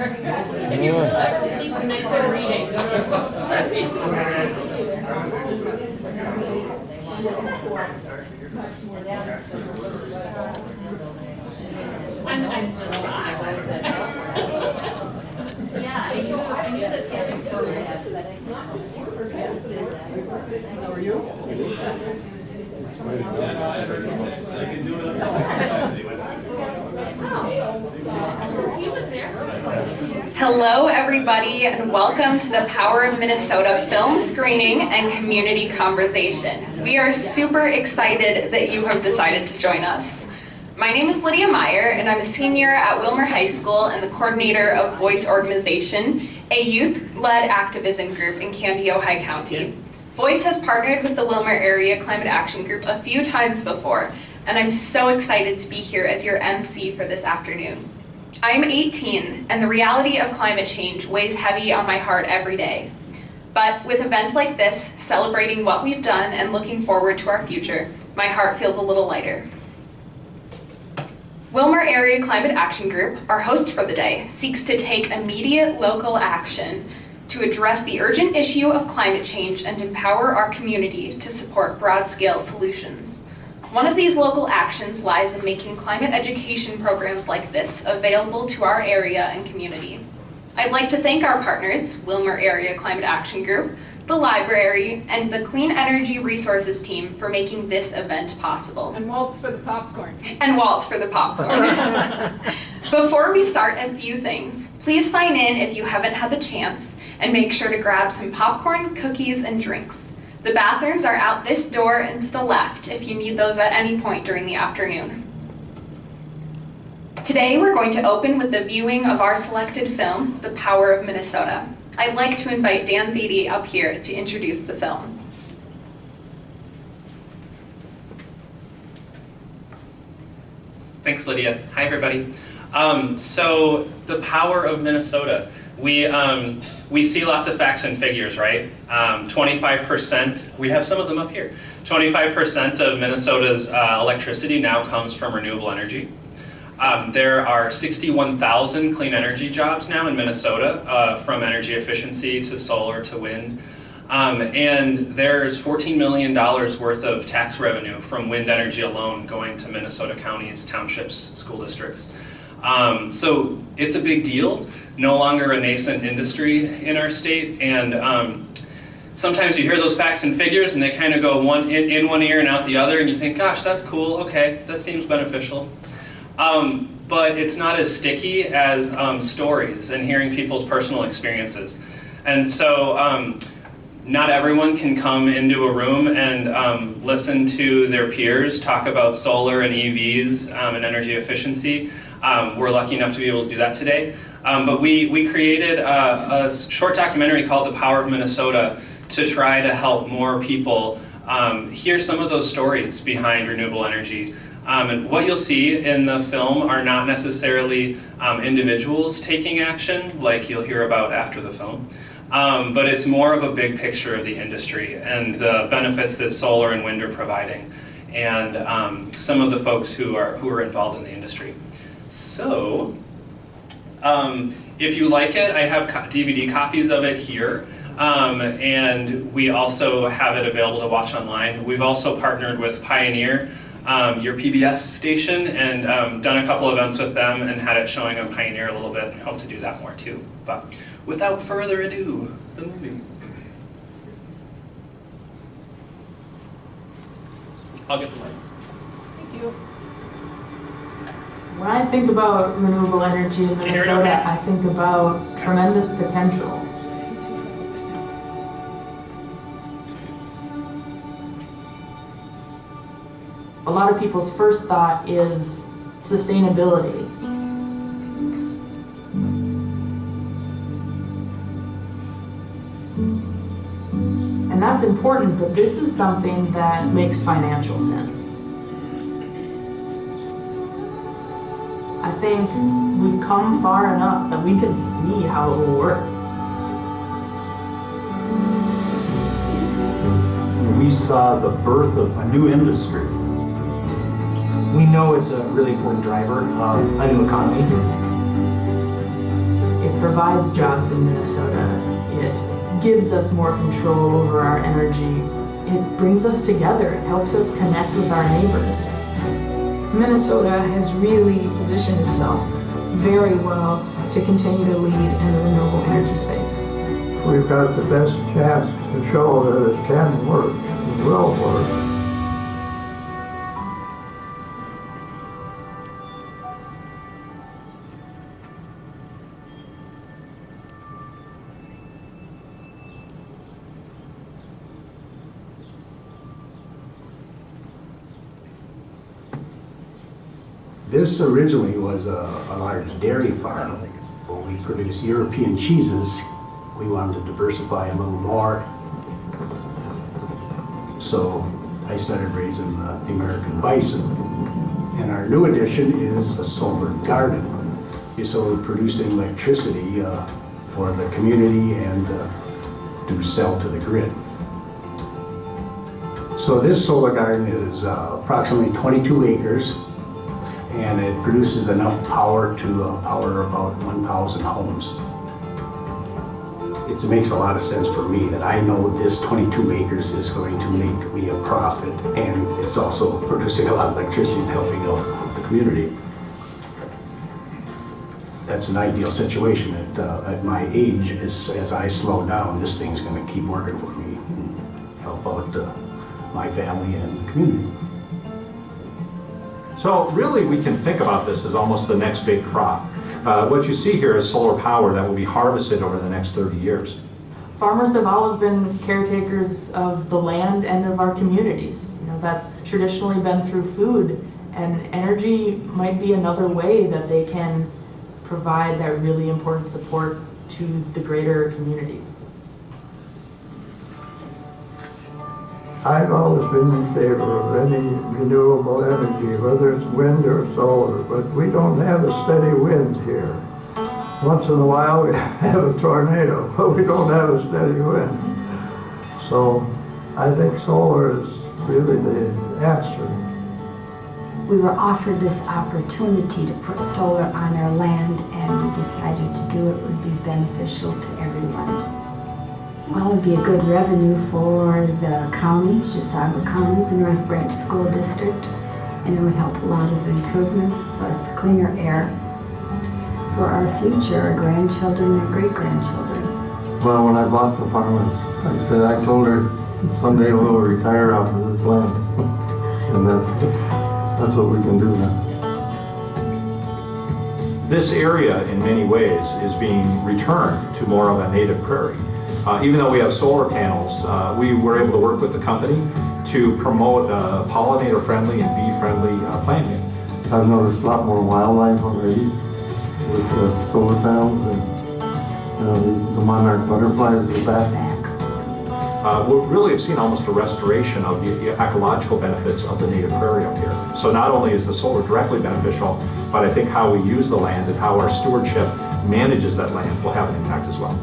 If you really need some nicer reading, I'm just shocked. Yeah, I knew that something How are you? Hello, everybody, and welcome to the Power of Minnesota film screening and community conversation. We are super excited that you have decided to join us. My name is Lydia Meyer, and I'm a senior at Willmar High School and the coordinator of Voice Organization, a youth-led activism group in Canby, Ojai County. Voice has partnered with the Willmar Area Climate Action Group a few times before, and I'm so excited to be here as your MC for this afternoon. I'm 18, and the reality of climate change weighs heavy on my heart every day. But with events like this, celebrating what we've done and looking forward to our future, my heart feels a little lighter. Willmar Area Climate Action Group, our host for the day, seeks to take immediate local action to address the urgent issue of climate change and empower our community to support broad-scale solutions. One of these local actions lies in making climate education programs like this available to our area and community. I'd like to thank our partners, Willmar Area Climate Action Group, the library, and the Clean Energy Resources team for making this event possible. And Waltz for the popcorn. And Waltz for the popcorn. Before we start, a few things. Please sign in if you haven't had the chance, and make sure to grab some popcorn, cookies, and drinks. The bathrooms are out this door and to the left if you need those at any point during the afternoon. Today we're going to open with the viewing of our selected film, The Power of Minnesota. I'd like to invite Dan Thede up here to introduce the film. Thanks, Lydia. Hi, everybody. So, The Power of Minnesota. We see lots of facts and figures, right? 25%, we have some of them up here. 25% of Minnesota's electricity now comes from renewable energy. There are 61,000 clean energy jobs now in Minnesota, from energy efficiency to solar to wind. And there's $14 million worth of tax revenue from wind energy alone going to Minnesota counties, townships, school districts. So it's a big deal, no longer a nascent industry in our state, and sometimes you hear those facts and figures and they kind of go in one ear and out the other, and you think, gosh, that's cool, okay, that seems beneficial. But it's not as sticky as stories and hearing people's personal experiences. And so not everyone can come into a room and listen to their peers talk about solar and EVs and energy efficiency. We're lucky enough to be able to do that today. But we created a short documentary called The Power of Minnesota to try to help more people hear some of those stories behind renewable energy. And what you'll see in the film are not necessarily individuals taking action like you'll hear about after the film, but it's more of a big picture of the industry and the benefits that solar and wind are providing, and some of the folks who are involved in the industry. So, if you like it, I have DVD copies of it here, and we also have it available to watch online. We've also partnered with Pioneer, your PBS station, and done a couple events with them and had it showing on Pioneer a little bit, and hope to do that more too. But without further ado, the movie. I'll get the lights. Thank you. When I think about renewable energy in Minnesota, okay? I think about tremendous potential. A lot of people's first thought is sustainability. And that's important, but this is something that makes financial sense. I think we've come far enough that we can see how it will work. We saw the birth of a new industry. We know it's a really important driver of a new economy. If provides jobs in Minnesota. It gives us more control over our energy. It brings us together. It helps us connect with our neighbors. Minnesota has really positioned itself very well to continue to lead in the renewable energy space. We've got the best chance to show that it can work, it will work. This originally was a large dairy farm. When we produced European cheeses, we wanted to diversify a little more. So I started raising the American bison. And our new addition is a solar garden. So we're producing electricity for the community and to sell to the grid. So this solar garden is approximately 22 acres. And it produces enough power to power about 1,000 homes. It makes a lot of sense for me that I know this 22 acres is going to make me a profit, and it's also producing a lot of electricity and helping out the community. That's an ideal situation at my age. As I slow down, this thing's going to keep working for me and help out my family and the community. So really we can think about this as almost the next big crop. What you see here is solar power that will be harvested over the next 30 years. Farmers have always been caretakers of the land and of our communities. You know, that's traditionally been through food, and energy might be another way that they can provide that really important support to the greater community. I've always been in favor of any renewable energy, whether it's wind or solar, but we don't have a steady wind here. Once in a while we have a tornado, but we don't have a steady wind. So I think solar is really the answer. We were offered this opportunity to put solar on our land, and we decided to do it would be beneficial to everyone. Well, it would be a good revenue for the county, Chisago County, the North Branch School District, and it would help a lot of improvements, plus cleaner air for our future, our grandchildren and great-grandchildren. Well, when I bought the farm, I told her someday we'll retire off of this land, and that's what we can do now. This area, in many ways, is being returned to more of a native prairie. Even though we have solar panels, we were able to work with the company to promote pollinator-friendly and bee-friendly planting. I've noticed a lot more wildlife already with the solar panels, and the monarch butterflies are back. We really have seen almost a restoration of the ecological benefits of the native prairie up here. So not only is the solar directly beneficial, but I think how we use the land and how our stewardship manages that land will have an impact as well.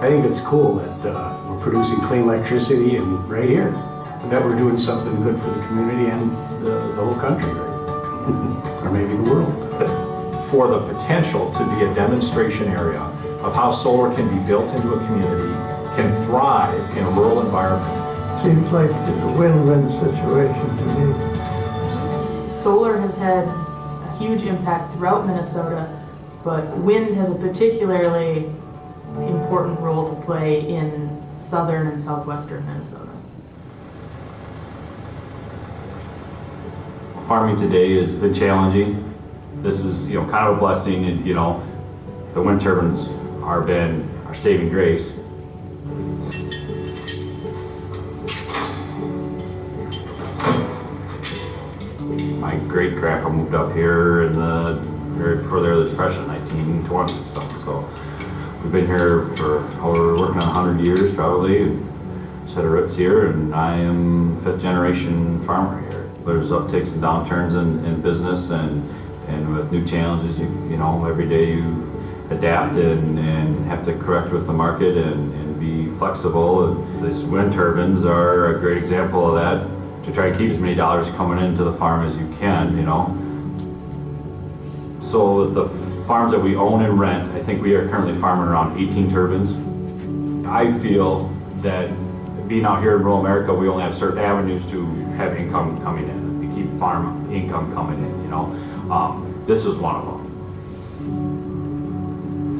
I think it's cool that we're producing clean electricity and right here, and that we're doing something good for the community and the whole country, right? Or maybe the world. For the potential to be a demonstration area of how solar can be built into a community, can thrive in a rural environment. Seems like it's a win-win situation to me. Solar has had a huge impact throughout Minnesota, but wind has a particularly important role to play in southern and southwestern Minnesota. Farming today has been challenging. This is, kind of a blessing, and the wind turbines are our saving grace. My great grandpa moved up here right before the Depression, 1920 and stuff. So we've been here we're working on 100 years probably, and set our roots here, and I am fifth generation farmer here. There's upticks and downturns in business, and with new challenges, every day you adapt and have to correct with the market and be flexible. And these wind turbines are a great example of that, to try to keep as many dollars coming into the farm as you can, So the farms that we own and rent, I think we are currently farming around 18 turbines. I feel that being out here in rural America, we only have certain avenues to have income coming in, to keep farm income coming in, you know. This is one of them.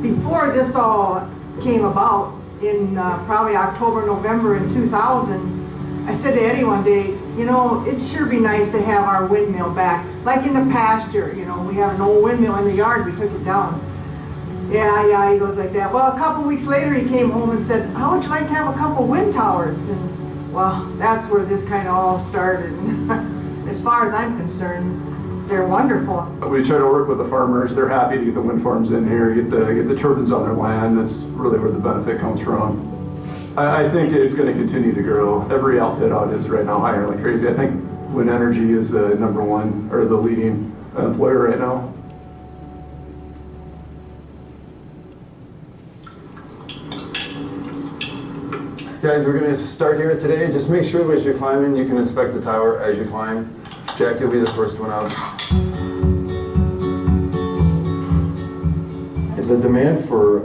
Before this all came about, in probably October, November in 2000, I said to Eddie one day, you know, it'd sure be nice to have our windmill back. Like in the pasture, you know, we have an old windmill in the yard, we took it down. Yeah, he goes like that. Well, a couple weeks later he came home and said, how would you like to have a couple wind towers? And well, that's where this kind of all started. As far as I'm concerned, they're wonderful. We try to work with the farmers. They're happy to get the wind farms in here, get the turbines on their land. That's really where the benefit comes from. I think it's going to continue to grow. Every outfit out is right now hiring like crazy. I think wind energy is the #1 or the leading employer right now. Guys, we're going to start here today. Just make sure as you're climbing, you can inspect the tower as you climb. Jack, you'll be the first one out. The demand for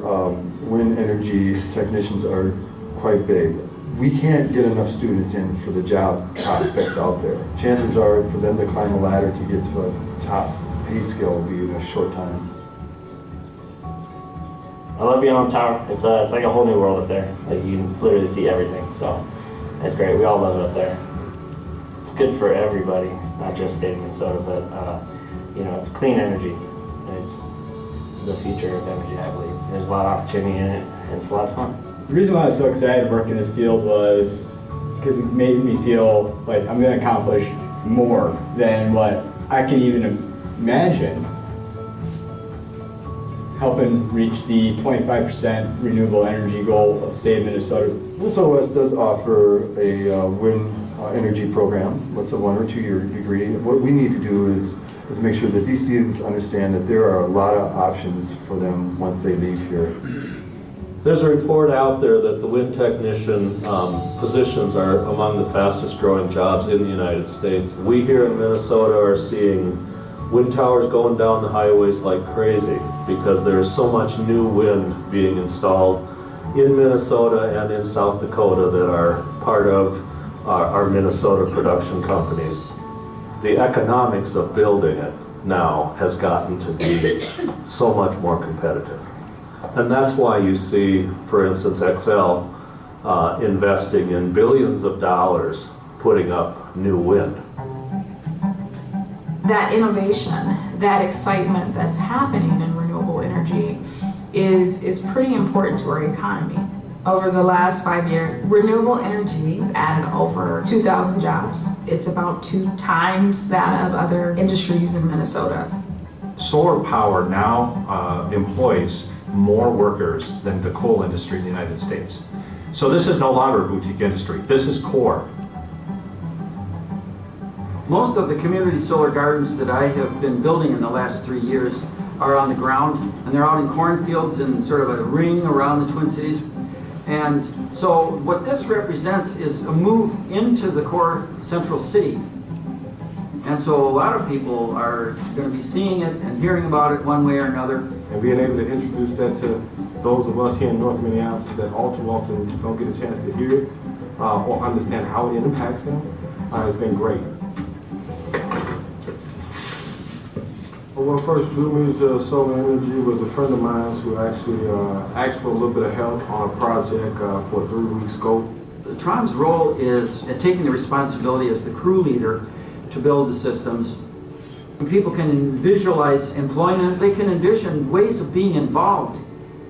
wind energy technicians are quite big. We can't get enough students in for the job prospects out there. Chances are for them to climb a ladder to get to a top pay scale will be in a short time. I love being on the tower. It's like a whole new world up there. Like you can literally see everything. So it's great. We all love it up there. It's good for everybody, not just state of Minnesota, but you know, it's clean energy. It's the future of energy, I believe. There's a lot of opportunity in it, and it's a lot of fun. The reason why I was so excited to work in this field was because it made me feel like I'm going to accomplish more than what I can even imagine. Helping reach the 25% renewable energy goal of the state of Minnesota. Minnesota does offer a wind energy program. It's a 1 or 2 year degree. What we need to do is make sure that these students understand that there are a lot of options for them once they leave here. There's a report out there that the wind technician positions are among the fastest growing jobs in the United States. We here in Minnesota are seeing wind towers going down the highways like crazy because there's so much new wind being installed in Minnesota and in South Dakota that are part of our Minnesota production companies. The economics of building it now has gotten to be so much more competitive. And that's why you see, for instance, Excel investing in billions of dollars putting up new wind. That innovation, that excitement that's happening in renewable energy is pretty important to our economy. Over the last 5 years, renewable energy has added over 2,000 jobs. It's about 2 times that of other industries in Minnesota. Solar power now employs more workers than the coal industry in the United States. So this is no longer a boutique industry. This is core. Most of the community solar gardens that I have been building in the last 3 years are on the ground, and they're out in cornfields in sort of a ring around the Twin Cities. And so what this represents is a move into the core central city. And so a lot of people are going to be seeing it and hearing about it one way or another. And being able to introduce that to those of us here in North Minneapolis that all too often don't get a chance to hear it or understand how it impacts them has been great. What first drew me to solar energy was a friend of mine who actually asked for a little bit of help on a project for a 3-week scope. The Tron's role is taking the responsibility as the crew leader to build the systems. When people can visualize employment, they can envision ways of being involved.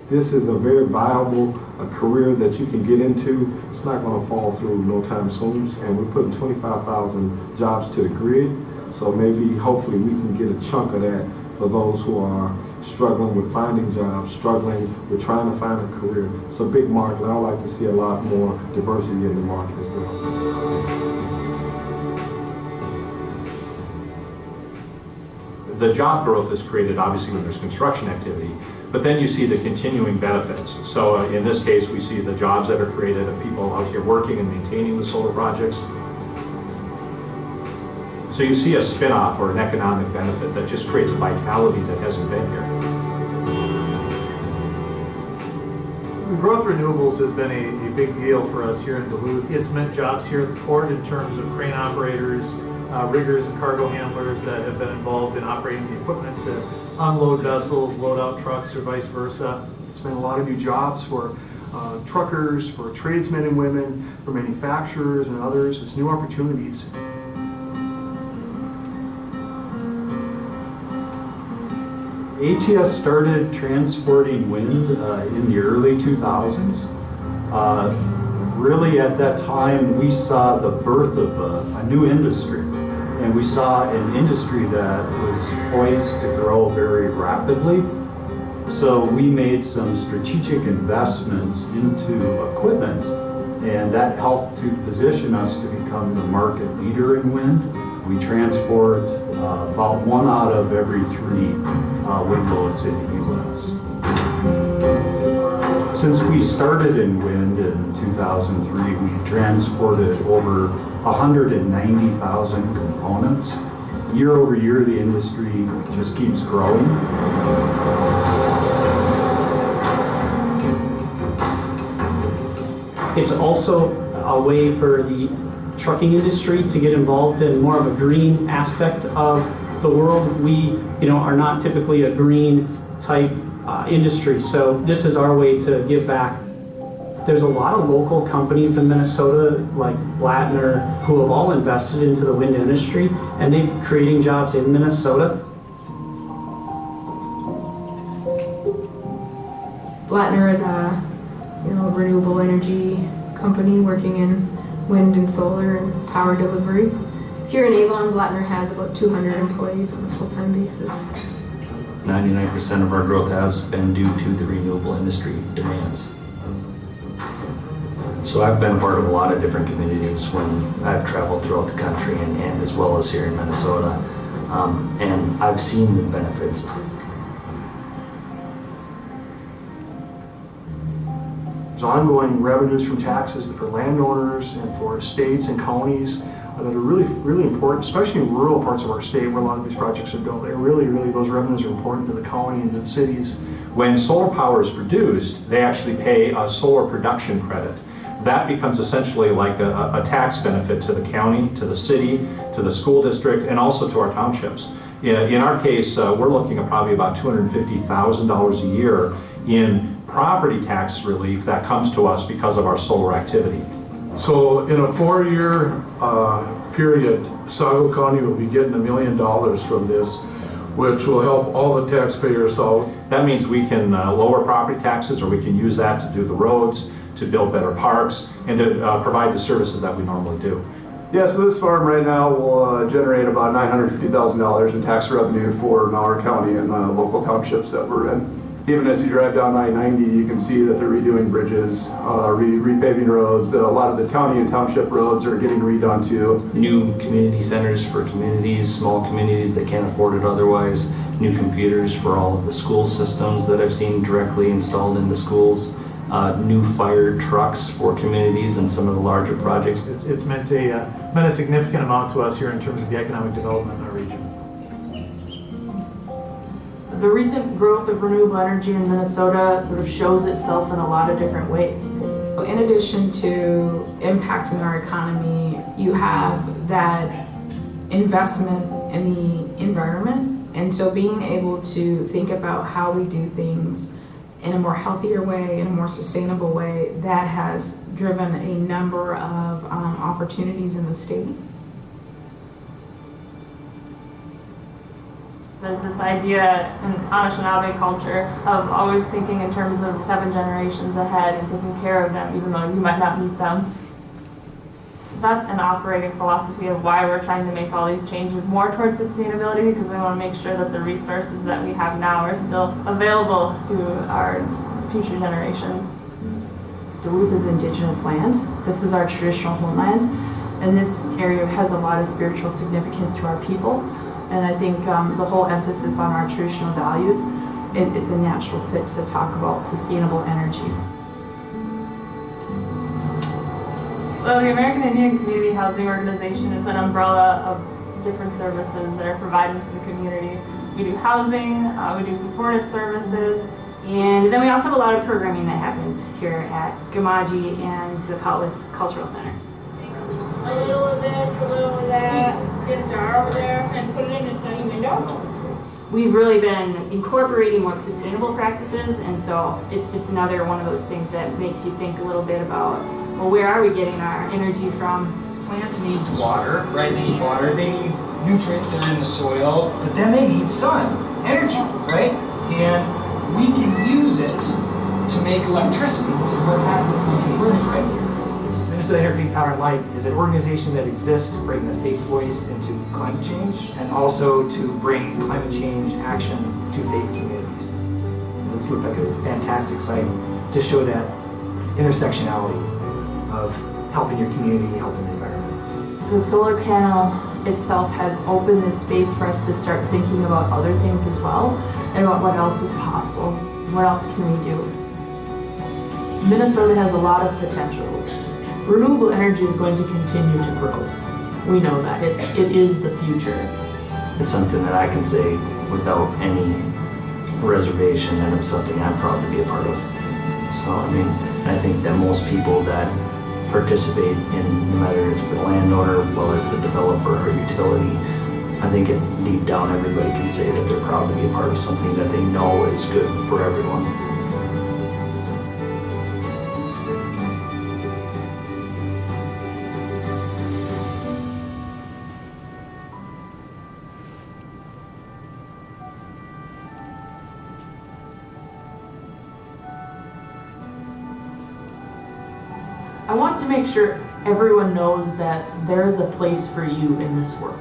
This is a very viable career that you can get into. It's not going to fall through no time soon, and we're putting 25,000 jobs to the grid. So maybe, hopefully, we can get a chunk of that for those who are struggling with finding jobs, struggling with trying to find a career. It's a big market. I would like to see a lot more diversity in the market as well. The job growth is created obviously when there's construction activity, but then you see the continuing benefits. So in this case, we see the jobs that are created of people out here working and maintaining the solar projects. So you see a spin-off or an economic benefit that just creates a vitality that hasn't been here. The growth of renewables has been a big deal for us here in Duluth. It's meant jobs here at the port in terms of crane operators, riggers and cargo handlers that have been involved in operating the equipment to unload vessels, load out trucks, or vice versa. It's been a lot of new jobs for truckers, for tradesmen and women, for manufacturers and others. It's new opportunities. ATS started transporting wind in the early 2000s. Really at that time we saw the birth of a new industry, and we saw an industry that was poised to grow very rapidly. So we made some strategic investments into equipment, and that helped to position us to become the market leader in wind. We transport about 1 out of every 3 wind loads in the U.S. Since we started in wind in 2003, we transported over 190,000 components. Year over year, the industry just keeps growing. It's also a way for the trucking industry to get involved in more of a green aspect of the world. We, are not typically a green type industry, so this is our way to give back. There's a lot of local companies in Minnesota, like Blattner, who have all invested into the wind industry, and they're creating jobs in Minnesota. Blattner is a renewable energy company working in wind and solar and power delivery. Here in Avon, Blattner has about 200 employees on a full-time basis. 99% of our growth has been due to the renewable industry demands. So I've been a part of a lot of different communities when I've traveled throughout the country and as well as here in Minnesota, and I've seen the benefits. There's ongoing revenues from taxes for landowners and for states and counties that are really, really important, especially in rural parts of our state where a lot of these projects are built. They're really, those revenues are important to the county and to the cities. When solar power is produced, they actually pay a solar production credit. That becomes essentially like a tax benefit to the county, to the city, to the school district, and also to our townships. In our case, we're looking at probably about $250,000 a year in property tax relief that comes to us because of our solar activity. So in a 4-year period, Sago County will be getting $1 million from this, which will help all the taxpayers out. That means we can lower property taxes, or we can use that to do the roads, to build better parks, and to provide the services that we normally do. Yeah, so this farm right now will generate about $950,000 in tax revenue for our county and local townships that we're in. Even as you drive down I-90, you can see that they're redoing bridges, repaving roads. A lot of the county and township roads are getting redone too. New community centers for communities, small communities that can't afford it otherwise. New computers for all of the school systems that I've seen directly installed in the schools. New fire trucks for communities and some of the larger projects. It's meant a significant amount to us here in terms of the economic development in our region. The recent growth of renewable energy in Minnesota sort of shows itself in a lot of different ways. In addition to impacting our economy, you have that investment in the environment. And so being able to think about how we do things in a more healthier way, in a more sustainable way, that has driven a number of opportunities in the state. There's this idea in Anishinaabe culture of always thinking in terms of 7 generations ahead and taking care of them, even though you might not meet them. That's an operating philosophy of why we're trying to make all these changes more towards sustainability, because we want to make sure that the resources that we have now are still available to our future generations. Duluth is indigenous land. This is our traditional homeland, and this area has a lot of spiritual significance to our people. And I think the whole emphasis on our traditional values, it's a natural fit to talk about sustainable energy. So the American Indian Community Housing Organization is an umbrella of different services that are provided to the community. We do housing, we do supportive services. And then we also have a lot of programming that happens here at Gamaji and the Paulus Cultural Center. A little of this, a little of that, get a jar over there and put it in a sunny window. We've really been incorporating more sustainable practices, and so it's just another one of those things that makes you think a little bit about, well, where are we getting our energy from? Plants need water, right? They need water, they need nutrients that are in the soil, but then they need sun, energy, right? And we can use it to make electricity, which is what's happening with these roofs right here. Minnesota Energy Power and Light is an organization that exists to bring the faith voice into climate change and also to bring climate change action to faith communities. And this looked like a fantastic site to show that intersectionality of helping your community, helping the environment. The solar panel itself has opened this space for us to start thinking about other things as well and about what else is possible. What else can we do? Minnesota has a lot of potential. Renewable energy is going to continue to grow. We know that. It is the future. It's something that I can say without any reservation, and it's something I'm proud to be a part of. So, I mean, I think that most people that participate in, no matter it's the landowner, whether it's the developer or utility, I think deep down everybody can say that they're proud to be a part of something that they know is good for everyone. I want to make sure everyone knows that there is a place for you in this work.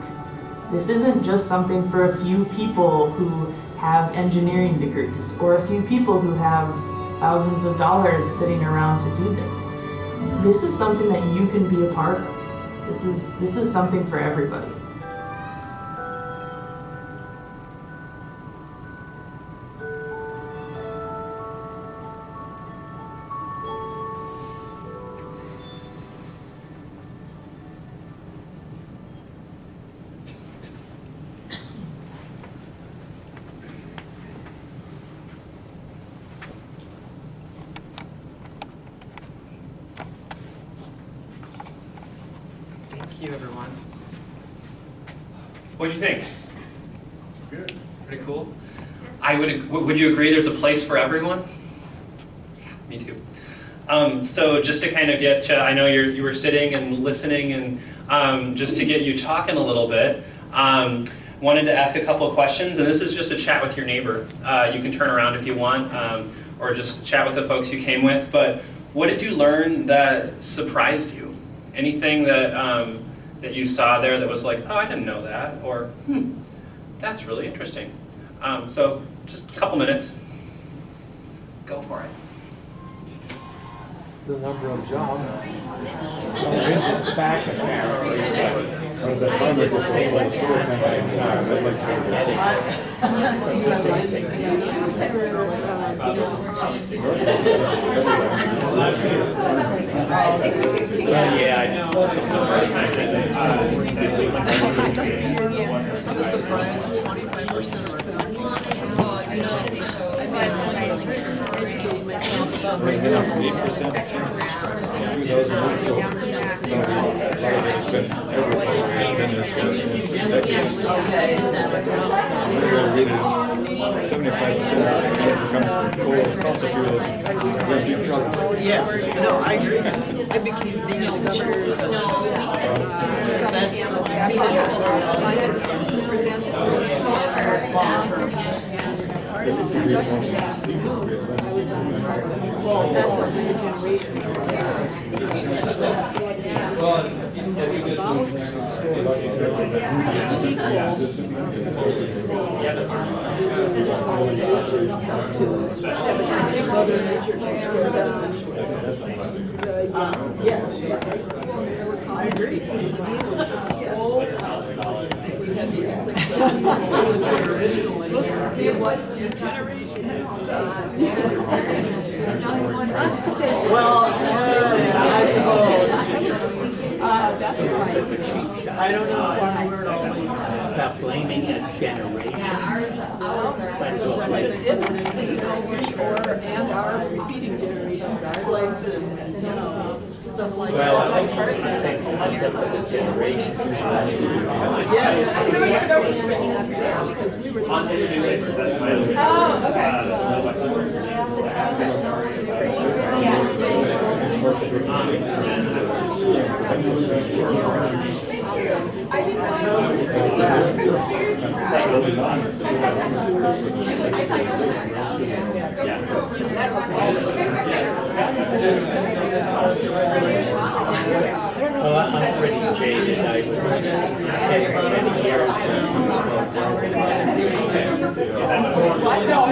This isn't just something for a few people who have engineering degrees or a few people who have thousands of dollars sitting around to do this. This is something that you can be a part of. This is something for everybody. Thank you, everyone. What'd you think? Good. Pretty cool. Would you agree there's a place for everyone? Yeah, me too. So just to kind of get you, I know you were sitting and listening, and just to get you talking a little bit, wanted to ask a couple of questions, and this is just a chat with your neighbor. You can turn around if you want, or just chat with the folks you came with, but what did you learn that surprised you? Anything that that you saw there that was like, oh, I didn't know that, or that's really interesting. So just a couple minutes. Go for it. The number of jobs. It's back apparently. Or the farmer will say like yeah, I know. Yes, no, I agree. I became the teachers. Well, that's a new generation. I agree. It was two generations. Us to fix it. Well, I suppose. That's a I don't know why we're always. about blaming a generation. But and our preceding generations are blamed. well, I think it's up to the generations. Because we were Well, I'm pretty jaded. I had many years of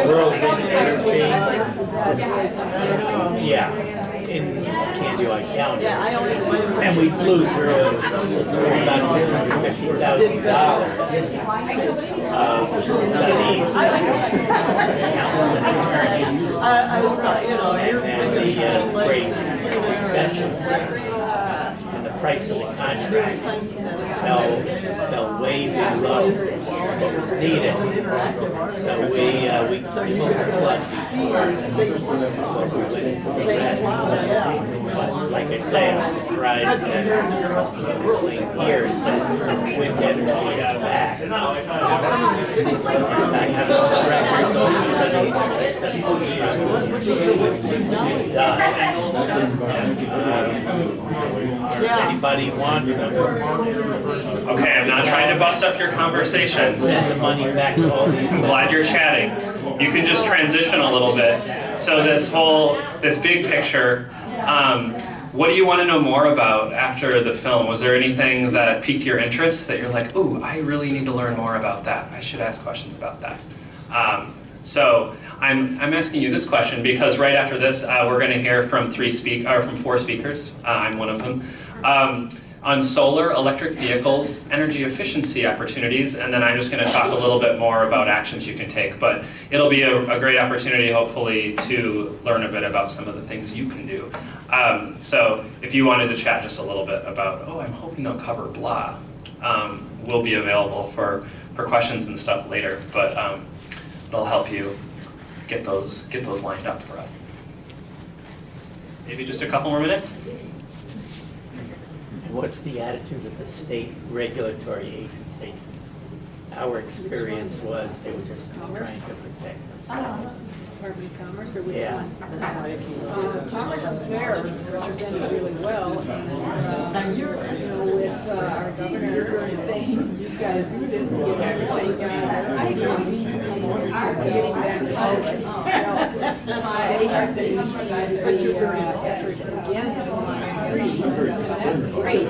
world energy. Yeah, in Candy-Like County. And we flew through about $650,000 for studies, and the Great Recession. And the price of the contracts fell way below what was needed. So we pulled the plug But like I say, I'm surprised that between years that wind energy is back. And I have records on the studies we've done. If anybody wants them. Okay, I'm not trying to bust up your conversation. Send the money back to all the. I'm glad you're chatting. You can just transition a little bit. So this big picture, what do you want to know more about after the film? Was there anything that piqued your interest that you're like, ooh, I really need to learn more about that. I should ask questions about that. So I'm asking you this question because right after this, we're going to hear from four speakers. I'm one of them. On solar, electric vehicles, energy efficiency opportunities, and then I'm just going to talk a little bit more about actions you can take. But it'll be a great opportunity, hopefully, to learn a bit about some of the things you can do. So if you wanted to chat just a little bit about, I'm hoping they'll cover blah, we'll be available for questions and stuff later. But it'll help you get those lined up for us. Maybe just a couple more minutes. What's the attitude of the state regulatory agency? Our experience was they were just trying to protect themselves. Department of Commerce or which Yeah. one? Commerce Affairs represented really well. With our governor saying, you've got to do this and get everybody done. Getting back to public. They have to use the effort against that's great.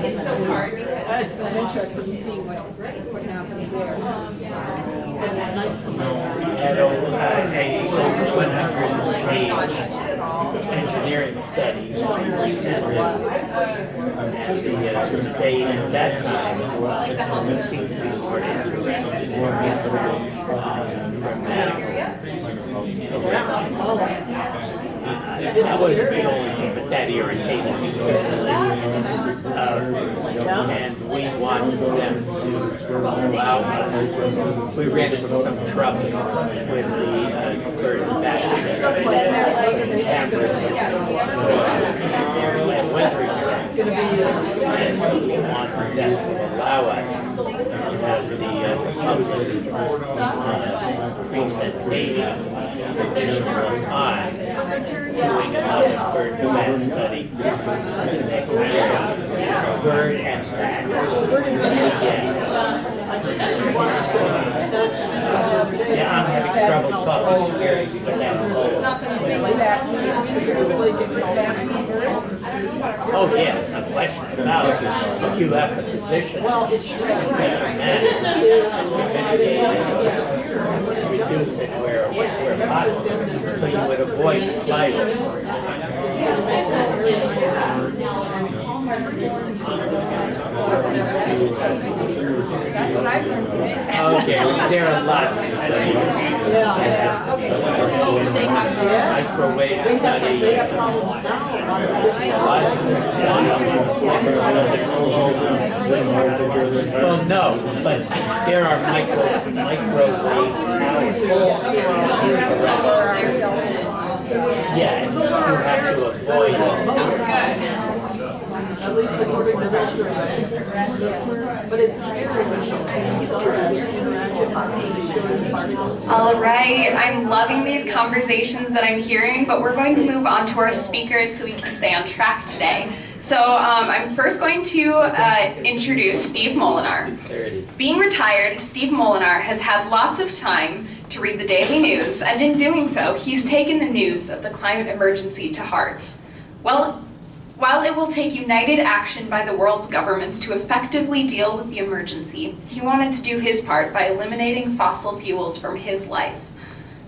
It's so hard because I'm interested in seeing what happens there. And it's nice to know. We had a 100-page engineering study and the state at that time seemed to be more interested in that was the only thing, but that irritated me certainly. And we wanted them to allow us. We ran into some trouble with the bird battery cameras and weather events. And so we wanted them to allow us to have the public presentation additional time doing another bird bat study next year. Bird and bat. Yeah, I'm having trouble talking to Gary because I'm old. Oh yes, no questions about it. But you have the position. Well, it's such a matter. Reduce it where possible, so you would avoid flight. That's what I Okay, well, there are lots of studies. Microwave study. Well, no, but there are microwave towers. Yes, you have to avoid. At least according to that survey. But it's all right, I'm loving these conversations that I'm hearing, but we're going to move on to our speakers so we can stay on track today. So I'm first going to introduce Steve Molinar. Being retired, Steve Molinar has had lots of time to read the daily news, and in doing so, he's taken the news of the climate emergency to heart. While it will take united action by the world's governments to effectively deal with the emergency, he wanted to do his part by eliminating fossil fuels from his life.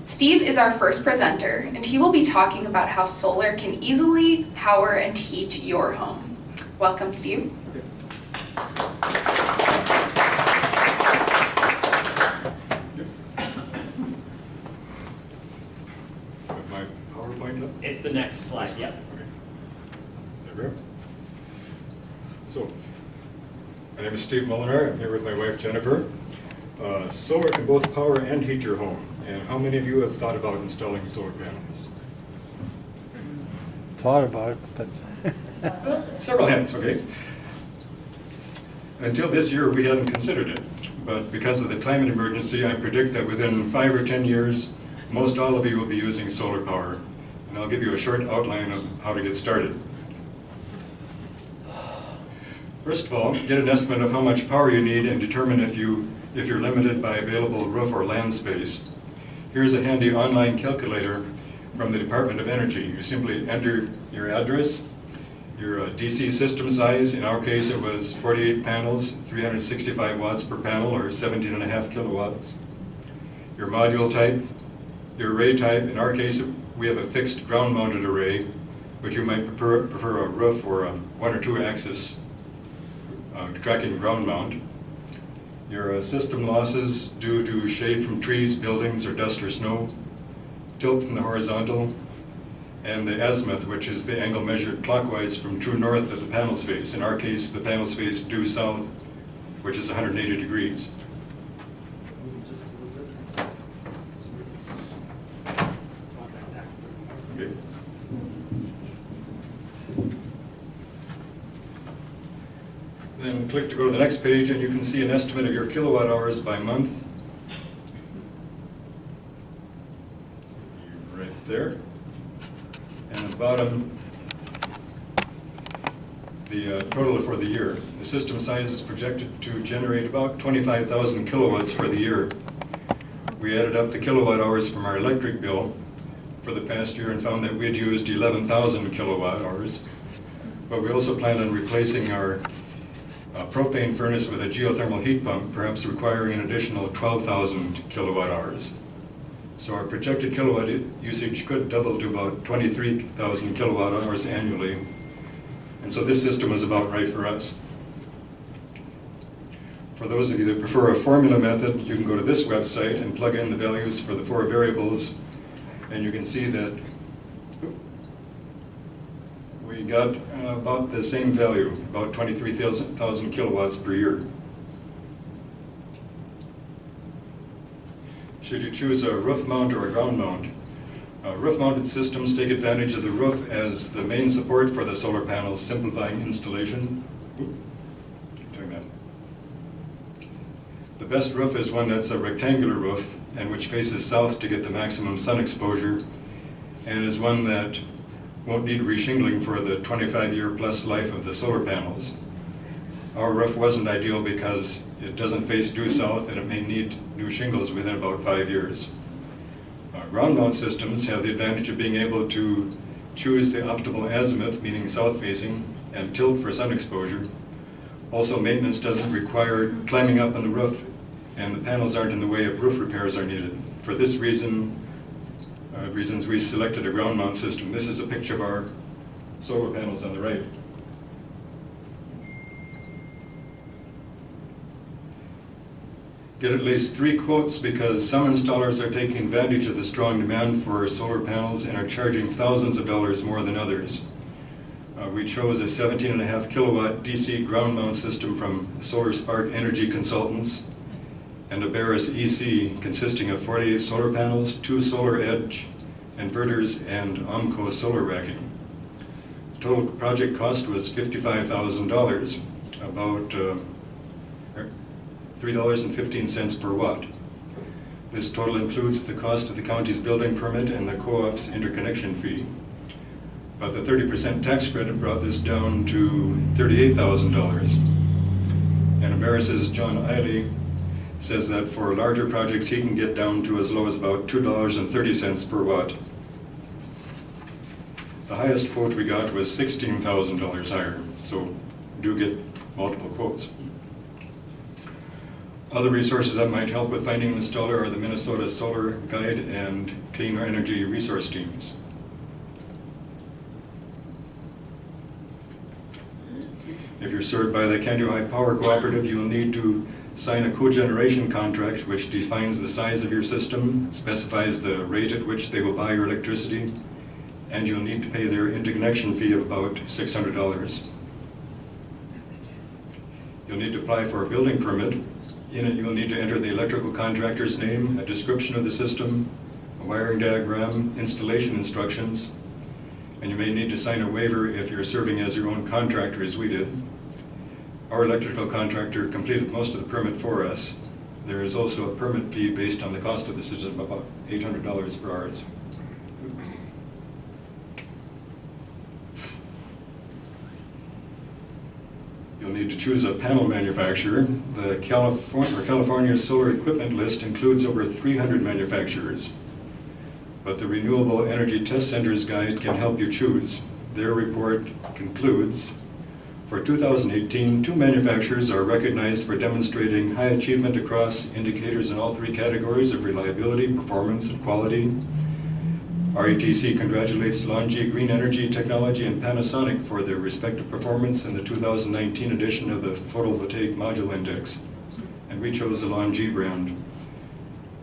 Steve is our first presenter, and he will be talking about how solar can easily power and heat your home. Welcome, Steve. My PowerPoint up? It's the next slide, yep. There we go. So, my name is Steve Molinar. I'm here with my wife Jennifer. Solar can both power and heat your home. And how many of you have thought about installing solar panels? Thought about it, but Several hands, okay. Until this year, we hadn't considered it. But because of the climate emergency, I predict that within 5 or 10 years, most all of you will be using solar power. And I'll give you a short outline of how to get started. First of all, get an estimate of how much power you need and determine if you're limited by available roof or land space. Here's a handy online calculator from the Department of Energy. You simply enter your address, your DC system size. In our case, it was 48 panels, 365 watts per panel, or 17.5 kilowatts. Your module type, your array type. In our case, we have a fixed ground-mounted array, but you might prefer a roof or a 1 or 2 axis tracking ground mount. Your system losses due to shade from trees, buildings, or dust or snow, tilt from the horizontal, and the azimuth, which is the angle measured clockwise from true north of the panel's face. In our case, the panel's face due south, which is 180 degrees. Okay. Then click to go to the next page, and you can see an estimate of your kilowatt hours by month. See right there. And at the bottom, the total for the year. The system size is projected to generate about 25,000 kilowatts for the year. We added up the kilowatt hours from our electric bill for the past year and found that we had used 11,000 kilowatt hours. But we also planned on replacing our propane furnace with a geothermal heat pump, perhaps requiring an additional 12,000 kilowatt hours. So our projected kilowatt usage could double to about 23,000 kilowatt hours annually. And so this system is about right for us. For those of you that prefer a formula method, you can go to this website and plug in the values for the 4 variables, and you can see that we got about the same value, about 23,000 kilowatts per year. Should you choose a roof mount or a ground mount? Roof-mounted systems take advantage of the roof as the main support for the solar panels, simplifying installation. Keep doing that. The best roof is one that's a rectangular roof and which faces south to get the maximum sun exposure, and is one that won't need reshingling for the 25-year plus life of the solar panels. Our roof wasn't ideal because it doesn't face due south and it may need new shingles within about 5 years. Ground mount systems have the advantage of being able to choose the optimal azimuth, meaning south facing, and tilt for sun exposure. Also, maintenance doesn't require climbing up on the roof, and the panels aren't in the way if roof repairs are needed. For this reason, reasons we selected a ground mount system. This is a picture of our solar panels on the right. get at least 3 quotes because some installers are taking advantage of the strong demand for solar panels and are charging thousands of dollars more than others. We chose a 17.5 kilowatt DC ground mount system from Solar Spark Energy Consultants and a Barris EC consisting of 48 solar panels, 2 Solar Edge inverters, and OMCO solar racking. Total project cost was $55,000, about $3.15 per watt. This total includes the cost of the county's building permit and the co-op's interconnection fee. But the 30% tax credit brought this down to $38,000. And Barris's John Eiley says that for larger projects he can get down to as low as about $2.30 per watt. The highest quote we got was $16,000 higher, so do get multiple quotes. Other resources that might help with finding an installer are the Minnesota Solar Guide and Clean Energy Resource Teams. If you're served by the Candy High Power Cooperative, you will need to sign a cogeneration contract which defines the size of your system, specifies the rate at which they will buy your electricity, and you'll need to pay their interconnection fee of about $600. You'll need to apply for a building permit. In it, you'll need to enter the electrical contractor's name, a description of the system, a wiring diagram, installation instructions, and you may need to sign a waiver if you're serving as your own contractor, as we did. Our electrical contractor completed most of the permit for us. There is also a permit fee based on the cost of the system, about $800 for ours. You'll need to choose a panel manufacturer. The California Solar Equipment List includes over 300 manufacturers, but the Renewable Energy Test Center's guide can help you choose. Their report concludes, for 2018, 2 manufacturers are recognized for demonstrating high achievement across indicators in all 3 categories of reliability, performance, and quality. RETC congratulates LONGi Green Energy Technology and Panasonic for their respective performance in the 2019 edition of the Photovoltaic Module Index. And we chose the LONGi brand,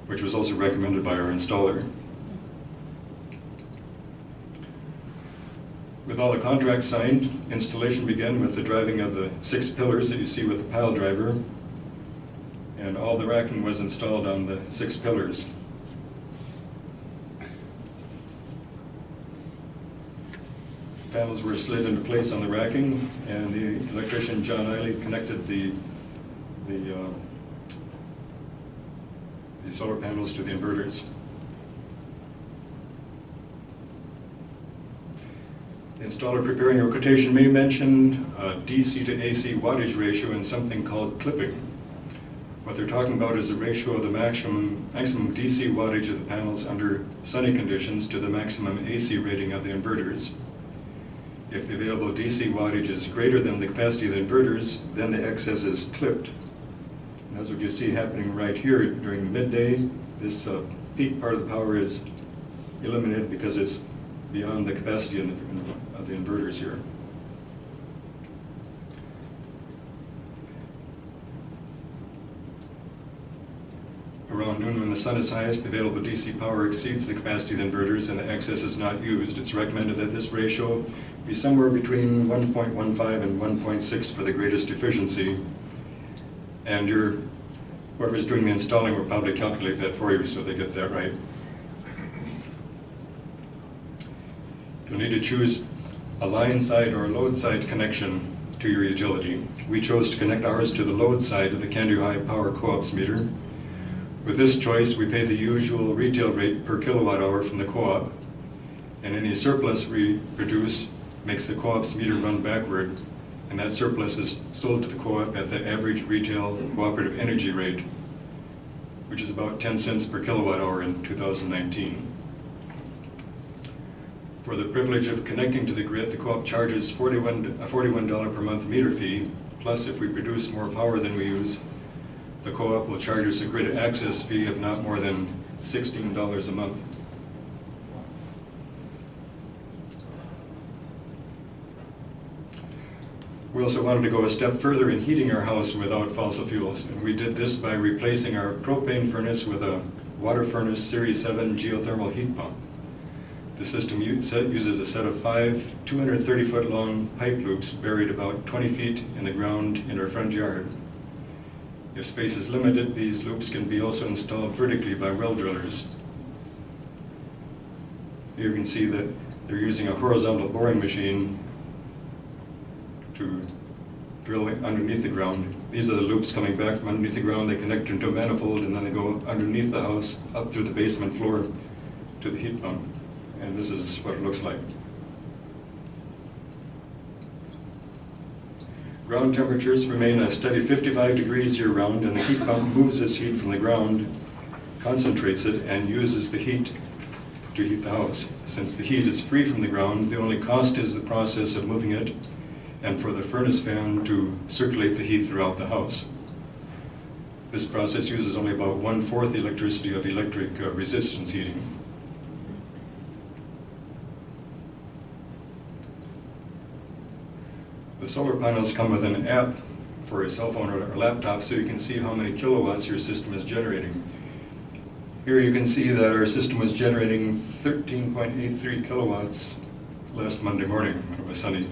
which was also recommended by our installer. With all the contracts signed, installation began with the driving of the 6 pillars that you see with the pile driver, and all the racking was installed on the 6 pillars. Panels were slid into place on the racking, and the electrician John Eiley connected the solar panels to the inverters. The installer preparing your quotation may mention a DC to AC wattage ratio and something called clipping. What they're talking about is the ratio of the maximum DC wattage of the panels under sunny conditions to the maximum AC rating of the inverters. If the available DC wattage is greater than the capacity of the inverters, then the excess is clipped. And that's what you see happening right here during the midday. This peak part of the power is eliminated because it's beyond the capacity of the inverters here. Around noon, when the sun is highest, the available DC power exceeds the capacity of the inverters and the excess is not used. It's recommended that this ratio be somewhere between 1.15 and 1.6 for the greatest efficiency. And whoever's doing the installing will probably calculate that for you so they get that right. You'll need to choose a line side or a load side connection to your utility. We chose to connect ours to the load side of the Candy High Power Co-op's meter. With this choice, we pay the usual retail rate per kilowatt hour from the co-op, and any surplus we produce makes the co-op's meter run backward, and that surplus is sold to the co-op at the average retail cooperative energy rate, which is about 10 cents per kilowatt hour in 2019. For the privilege of connecting to the grid, the co-op charges a $41 per month meter fee, plus if we produce more power than we use, the co-op will charge us a grid access fee of not more than $16 a month. We also wanted to go a step further in heating our house without fossil fuels, and we did this by replacing our propane furnace with a water furnace Series 7 geothermal heat pump. The system uses a set of 5 230-foot long pipe loops buried about 20 feet in the ground in our front yard. If space is limited, these loops can be also installed vertically by well drillers. Here you can see that they're using a horizontal boring machine to drill underneath the ground. These are the loops coming back from underneath the ground. They connect into a manifold and then they go underneath the house up through the basement floor to the heat pump. And this is what it looks like. Ground temperatures remain a steady 55 degrees year-round, and the heat pump moves this heat from the ground, concentrates it, and uses the heat to heat the house. Since the heat is free from the ground, the only cost is the process of moving it and for the furnace fan to circulate the heat throughout the house. This process uses only about 1/4 the electricity of electric resistance heating. The solar panels come with an app for a cell phone or a laptop so you can see how many kilowatts your system is generating. Here you can see that our system was generating 13.83 kilowatts last Monday morning when it was sunny.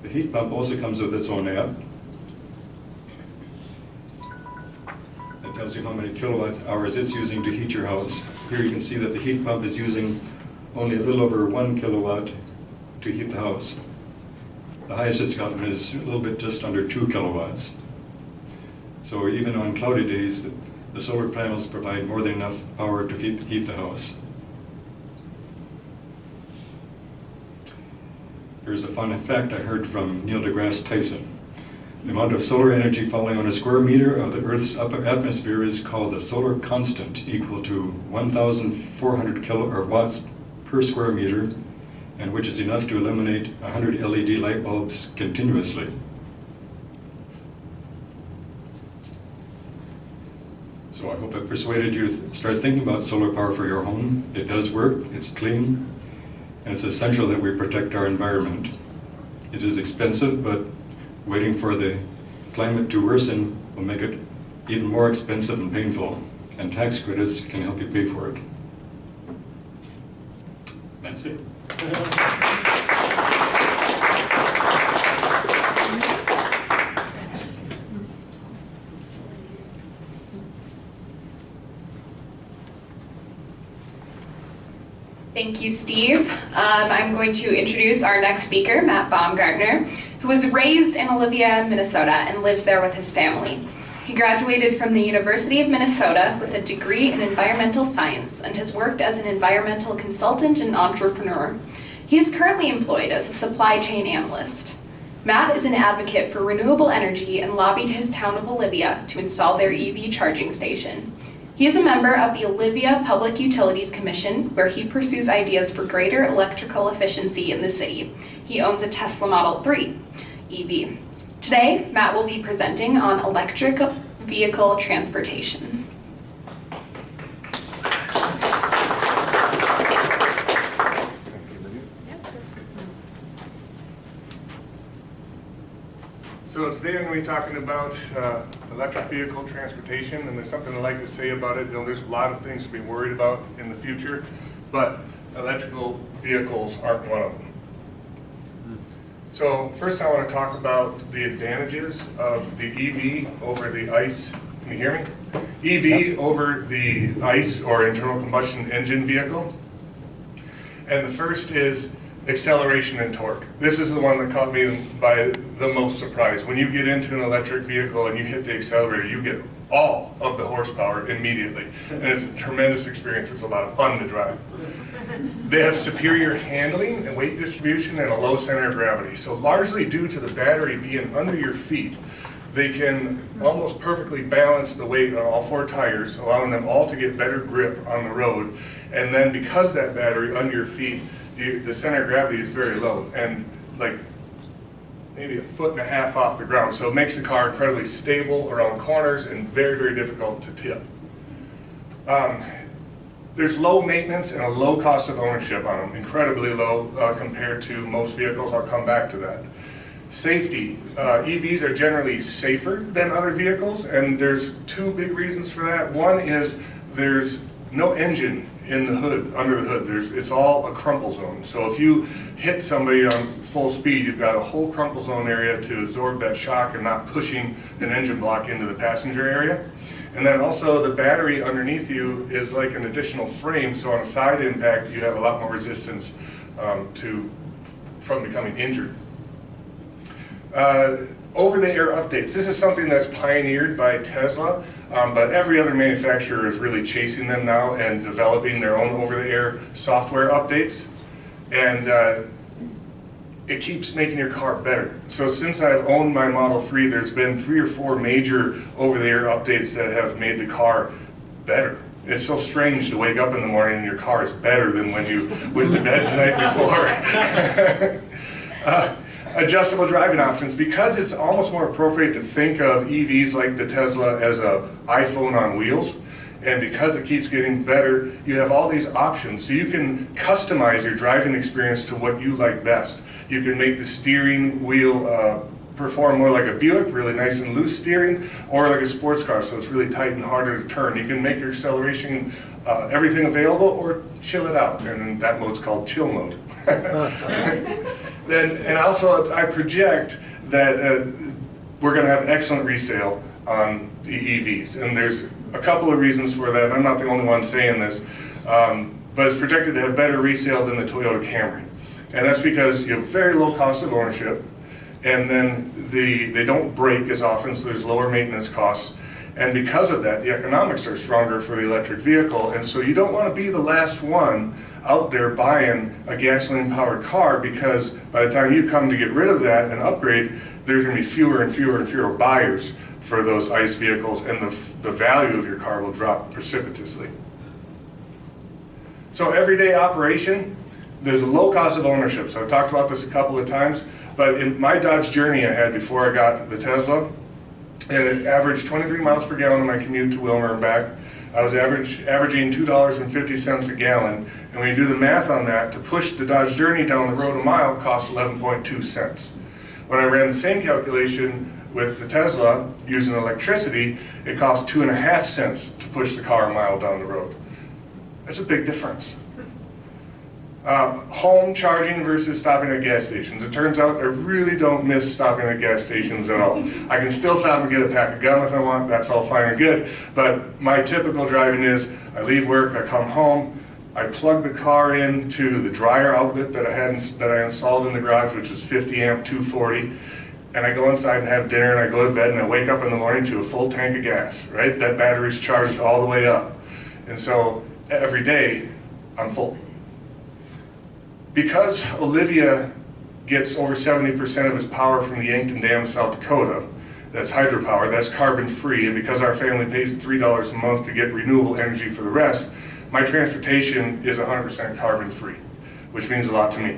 The heat pump also comes with its own app. That tells you how many kilowatt hours it's using to heat your house. Here you can see that the heat pump is using only a little over 1 kilowatt to heat the house. The highest it's gotten is a little bit just under 2 kilowatts. So even on cloudy days, the solar panels provide more than enough power to heat the house. Here's a fun fact I heard from Neil deGrasse Tyson. The amount of solar energy falling on a square meter of the Earth's upper atmosphere is called the solar constant, equal to 1,400 watts per square meter, and which is enough to illuminate 100 LED light bulbs continuously. So I hope I persuaded you to start thinking about solar power for your home. It does work, it's clean, and it's essential that we protect our environment. It is expensive, but waiting for the climate to worsen will make it even more expensive and painful, and tax credits can help you pay for it. That's it. Thank you, Steve. I'm going to introduce our next speaker, Matt Baumgartner, who was raised in Olivia, Minnesota, and lives there with his family. He graduated from the University of Minnesota with a degree in environmental science and has worked as an environmental consultant and entrepreneur. He is currently employed as a supply chain analyst. Matt is an advocate for renewable energy and lobbied his town of Olivia to install their EV charging station. He is a member of the Olivia Public Utilities Commission, where he pursues ideas for greater electrical efficiency in the city. He owns a Tesla Model 3 EV. Today, Matt will be presenting on electric vehicle transportation. So today I'm going to be talking about electric vehicle transportation, and there's something I'd like to say about it. You know, there's a lot of things to be worried about in the future, but electrical vehicles aren't one of them. So first I want to talk about the advantages of the EV over the ICE. Can you hear me? EV over the ICE, or internal combustion engine vehicle. And the first is acceleration and torque. This is the one that caught me by the most surprise. When you get into an electric vehicle and you hit the accelerator, you get all of the horsepower immediately. And it's a tremendous experience. It's a lot of fun to drive. They have superior handling and weight distribution and a low center of gravity. So largely due to the battery being under your feet, they can almost perfectly balance the weight on all 4 tires, allowing them all to get better grip on the road. And then because that battery under your feet, the center of gravity is very low, and like maybe 1.5 feet off the ground. So it makes the car incredibly stable around corners and very, very difficult to tip. there's low maintenance and a low cost of ownership on them, incredibly low compared to most vehicles. I'll come back to that. Safety. EVs are generally safer than other vehicles, and there's two big reasons for that. One is there's no engine in the hood, under the hood. It's all a crumple zone. So if you hit somebody on full speed, you've got a whole crumple zone area to absorb that shock and not pushing an engine block into the passenger area. And then also the battery underneath you is like an additional frame, so on a side impact you have a lot more resistance from becoming injured. Over-the-air updates. This is something that's pioneered by Tesla, but every other manufacturer is really chasing them now and developing their own over-the-air software updates. And it keeps making your car better. So since I've owned my Model 3, there's been 3 or 4 major over-the-air updates that have made the car better. It's so strange to wake up in the morning and your car is better than when you went to bed the night before. Adjustable driving options. Because it's almost more appropriate to think of EVs like the Tesla as an iPhone on wheels, and because it keeps getting better, you have all these options. So you can customize your driving experience to what you like best. You can make the steering wheel perform more like a Buick, really nice and loose steering, or like a sports car, so it's really tight and harder to turn. You can make your acceleration everything available, or chill it out, and that mode's called chill mode. And also, I project that we're going to have excellent resale on the EVs, and there's a couple of reasons for that. I'm not the only one saying this, but it's projected to have better resale than the Toyota Camry. And that's because you have very low cost of ownership, and then they don't break as often, so there's lower maintenance costs. And because of that, the economics are stronger for the electric vehicle, and so you don't want to be the last one out there buying a gasoline-powered car, because by the time you come to get rid of that and upgrade, there's going to be fewer and fewer and fewer buyers for those ICE vehicles, and the value of your car will drop precipitously. So everyday operation, there's a low cost of ownership. So I've talked about this a couple of times, but in my Dodge Journey I had before I got the Tesla, and it averaged 23 miles per gallon on my commute to Willmar and back. I was averaging $2.50 a gallon, and when you do the math on that, to push the Dodge Journey down the road a mile costs 11.2 cents. When I ran the same calculation with the Tesla using electricity, it cost 2.5 cents to push the car a mile down the road. That's a big difference. Home charging versus stopping at gas stations. It turns out I really don't miss stopping at gas stations at all. I can still stop and get a pack of gum if I want, that's all fine and good, but my typical driving is I leave work, I come home, I plug the car into the dryer outlet that I installed in the garage, which is 50 amp 240, and I go inside and have dinner, and I go to bed, and I wake up in the morning to a full tank of gas, right? That battery's charged all the way up. And so every day I'm full. Because Olivia gets over 70% of its power from the Yankton Dam, South Dakota, that's hydropower, that's carbon free, and because our family pays $3 a month to get renewable energy for the rest, my transportation is 100% carbon free, which means a lot to me.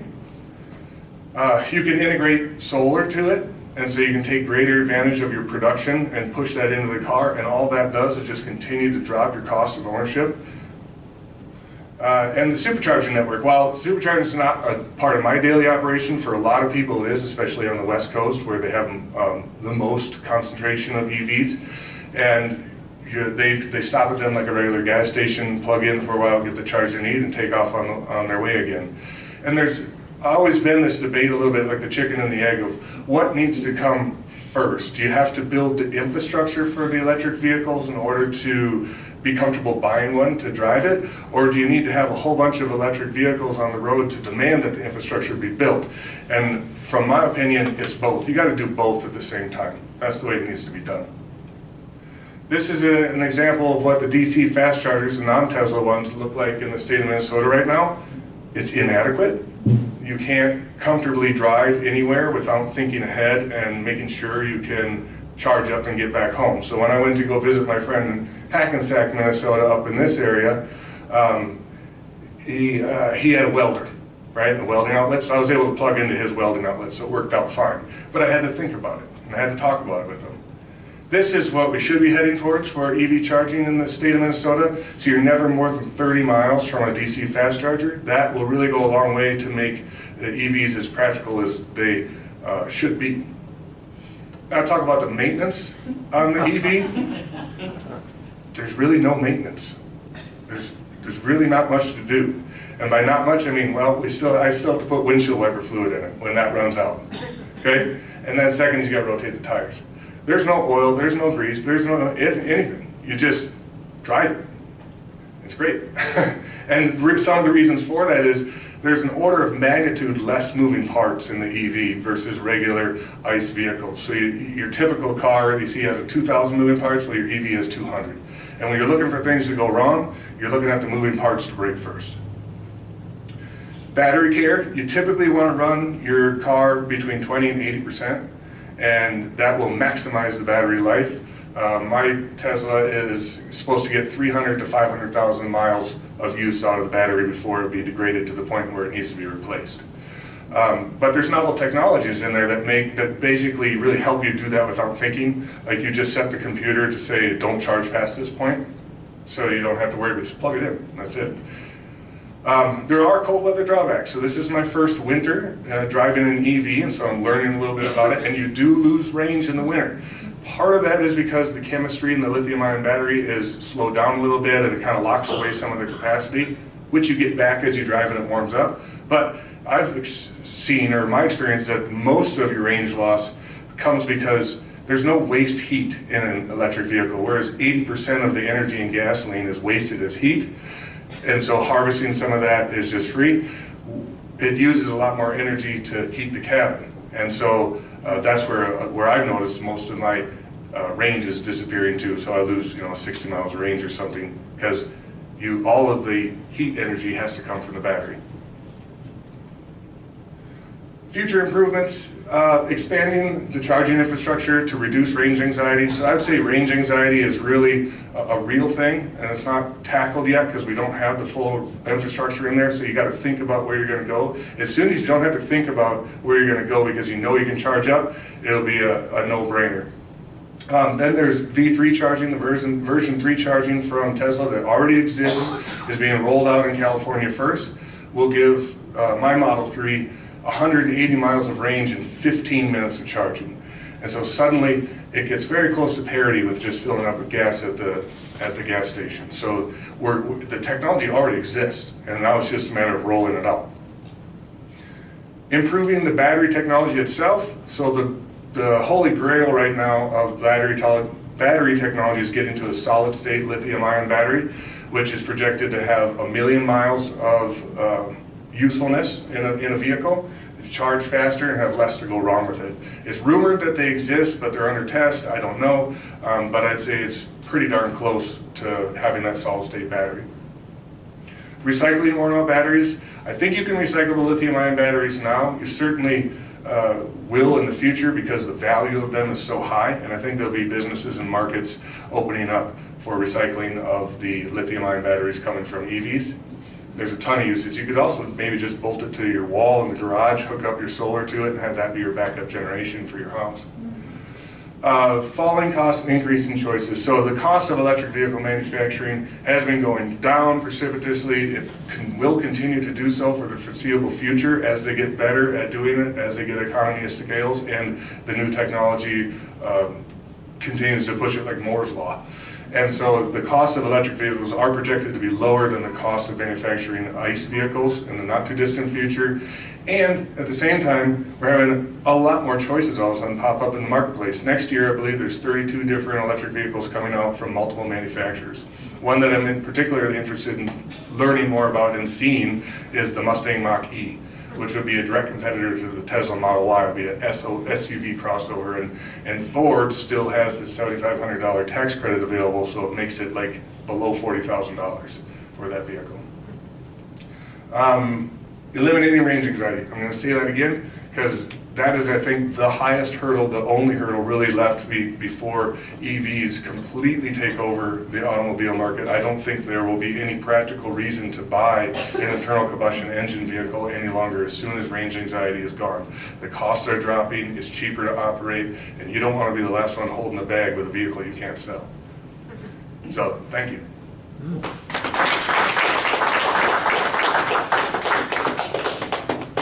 You can integrate solar to it, and so you can take greater advantage of your production and push that into the car, and all that does is just continue to drop your cost of ownership. And the supercharger network, while supercharging is not a part of my daily operation, for a lot of people it is, especially on the West Coast where they have the most concentration of EVs. And they stop at them like a regular gas station, plug in for a while, get the charge they need, and take off on their way again. And there's always been this debate a little bit like the chicken and the egg of what needs to come first. Do you have to build the infrastructure for the electric vehicles in order to be comfortable buying one to drive it, or do you need to have a whole bunch of electric vehicles on the road to demand that the infrastructure be built? And from my opinion, it's both. You got to do both at the same time. That's the way it needs to be done. This is an example of what the DC fast chargers, the non-Tesla ones, look like in the state of Minnesota right now. It's inadequate. You can't comfortably drive anywhere without thinking ahead and making sure you can charge up and get back home. So when I went to go visit my friend in Hackensack, Minnesota, up in this area, he had a welder, right? A welding outlet. So I was able to plug into his welding outlet, so it worked out fine. But I had to think about it, and I had to talk about it with him. This is what we should be heading towards for EV charging in the state of Minnesota. So you're never more than 30 miles from a DC fast charger. That will really go a long way to make the EVs as practical as they should be. Now talk about the maintenance on the EV. There's really no maintenance. There's really not much to do. And by not much, I mean, well, I still have to put windshield wiper fluid in it when that runs out. Okay? And then second, you got to rotate the tires. There's no oil, there's no grease, there's no anything. You just drive it. It's great. And some of the reasons for that is there's an order of magnitude less moving parts in the EV versus regular ICE vehicles. So your typical car you see has a 2,000 moving parts, while your EV has 200. And when you're looking for things to go wrong, you're looking at the moving parts to break first. Battery care, you typically want to run your car between 20 and 80%, and that will maximize the battery life. My Tesla is supposed to get 300 to 500,000 miles of use out of the battery before it be degraded to the point where it needs to be replaced. But there's novel technologies in there that basically really help you do that without thinking. Like you just set the computer to say, don't charge past this point, so you don't have to worry, but just plug it in, that's it. There are cold weather drawbacks. So this is my first winter driving an EV, and so I'm learning a little bit about it, and you do lose range in the winter. Part of that is because the chemistry in the lithium-ion battery is slowed down a little bit, and it kind of locks away some of the capacity, which you get back as you drive and it warms up. But I've seen, or my experience, that most of your range loss comes because there's no waste heat in an electric vehicle, whereas 80% of the energy in gasoline is wasted as heat. And so harvesting some of that is just free. It uses a lot more energy to heat the cabin. And so that's where I've noticed most of my range is disappearing too. So I lose 60 miles of range or something because all of the heat energy has to come from the battery. Future improvements, expanding the charging infrastructure to reduce range anxiety. So I would say range anxiety is really a real thing, and it's not tackled yet because we don't have the full infrastructure in there, so you got to think about where you're going to go. As soon as you don't have to think about where you're going to go because you know you can charge up, it'll be a no-brainer. Then there's V3 charging, the version 3 charging from Tesla that already exists, is being rolled out in California first. Will give my Model 3 180 miles of range in 15 minutes of charging. And so suddenly it gets very close to parity with just filling up with gas at the gas station. So the technology already exists, and now it's just a matter of rolling it out. Improving the battery technology itself. So the holy grail right now of battery technology is getting to a solid state lithium-ion battery, which is projected to have 1 million miles of usefulness in a vehicle, charge faster and have less to go wrong with it. It's rumored that they exist, but they're under test. I don't know, but I'd say it's pretty darn close to having that solid state battery. Recycling worn-out batteries. I think you can recycle the lithium-ion batteries now. You certainly will in the future because the value of them is so high, and I think there'll be businesses and markets opening up for recycling of the lithium-ion batteries coming from EVs. There's a ton of usage. You could also maybe just bolt it to your wall in the garage, hook up your solar to it, and have that be your backup generation for your house. Falling costs and increasing choices. So the cost of electric vehicle manufacturing has been going down precipitously. It will continue to do so for the foreseeable future as they get better at doing it, as they get economy of scales, and the new technology continues to push it like Moore's Law. And so the cost of electric vehicles are projected to be lower than the cost of manufacturing ICE vehicles in the not too distant future. And at the same time, we're having a lot more choices all of a sudden pop up in the marketplace. Next year, I believe there's 32 different electric vehicles coming out from multiple manufacturers. One that I'm particularly interested in learning more about and seeing is the Mustang Mach-E, which would be a direct competitor to the Tesla Model Y. It'll be an SUV crossover, and Ford still has the $7,500 tax credit available, so it makes it like below $40,000 for that vehicle. Eliminating range anxiety. I'm going to say that again because that is, I think, the highest hurdle, the only hurdle really left before EVs completely take over the automobile market. I don't think there will be any practical reason to buy an internal combustion engine vehicle any longer as soon as range anxiety is gone. The costs are dropping, it's cheaper to operate, and you don't want to be the last one holding a bag with a vehicle you can't sell. So, thank you.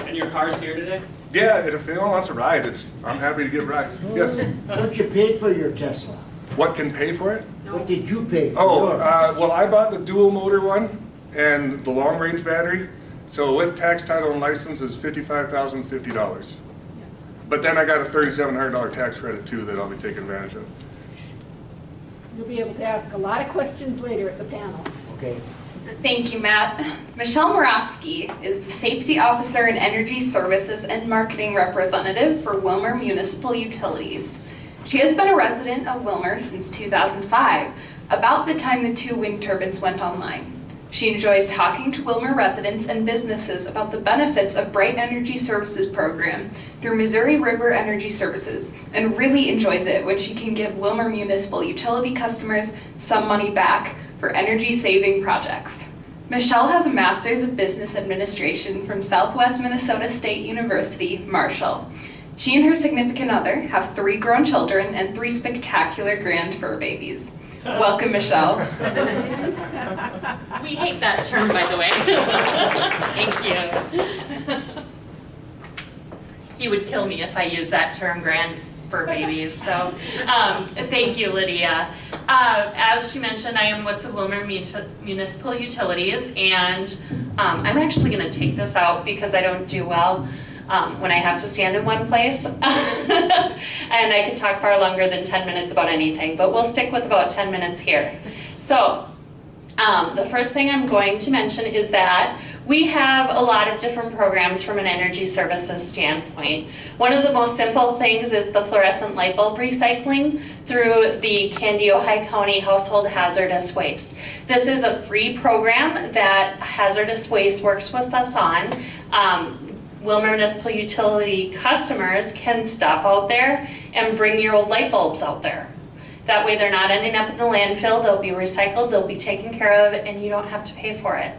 And your car's here today? Yeah, if anyone wants a ride, I'm happy to give rides. Yes? What you paid for your Tesla? What can pay for it? What did you pay for yours? Well, I bought the dual motor one and the long range battery. So with tax, title, and license, it's $55,050. But then I got a $3,700 tax credit too that I'll be taking advantage of. You'll be able to ask a lot of questions later at the panel. Okay. Thank you, Matt. Michelle Moratsky is the Safety Officer and Energy Services and Marketing Representative for Willmar Municipal Utilities. She has been a resident of Willmar since 2005, about the time the 2 wind turbines went online. She enjoys talking to Willmar residents and businesses about the benefits of Bright Energy Services program through Missouri River Energy Services, and really enjoys it when she can give Willmar Municipal Utility customers some money back for energy-saving projects. Michelle has a Master's of Business Administration from Southwest Minnesota State University, Marshall. She and her significant other have 3 grown children and 3 spectacular grand fur babies. Welcome, Michelle. We hate that term, by the way. Thank you. He would kill me if I used that term, grand fur babies. So thank you, Lydia. As she mentioned, I am with the Willmar Municipal Utilities, and I'm actually going to take this out because I don't do well when I have to stand in one place. And I could talk far longer than 10 minutes about anything, but we'll stick with about 10 minutes here. So the first thing I'm going to mention is that we have a lot of different programs from an energy services standpoint. One of the most simple things is the fluorescent light bulb recycling through the Candy, Ojai County Household Hazardous Waste. This is a free program that Hazardous Waste works with us on. Willmar Municipal Utility customers can stop out there and bring your old light bulbs out there. That way they're not ending up in the landfill, they'll be recycled, they'll be taken care of, and you don't have to pay for it.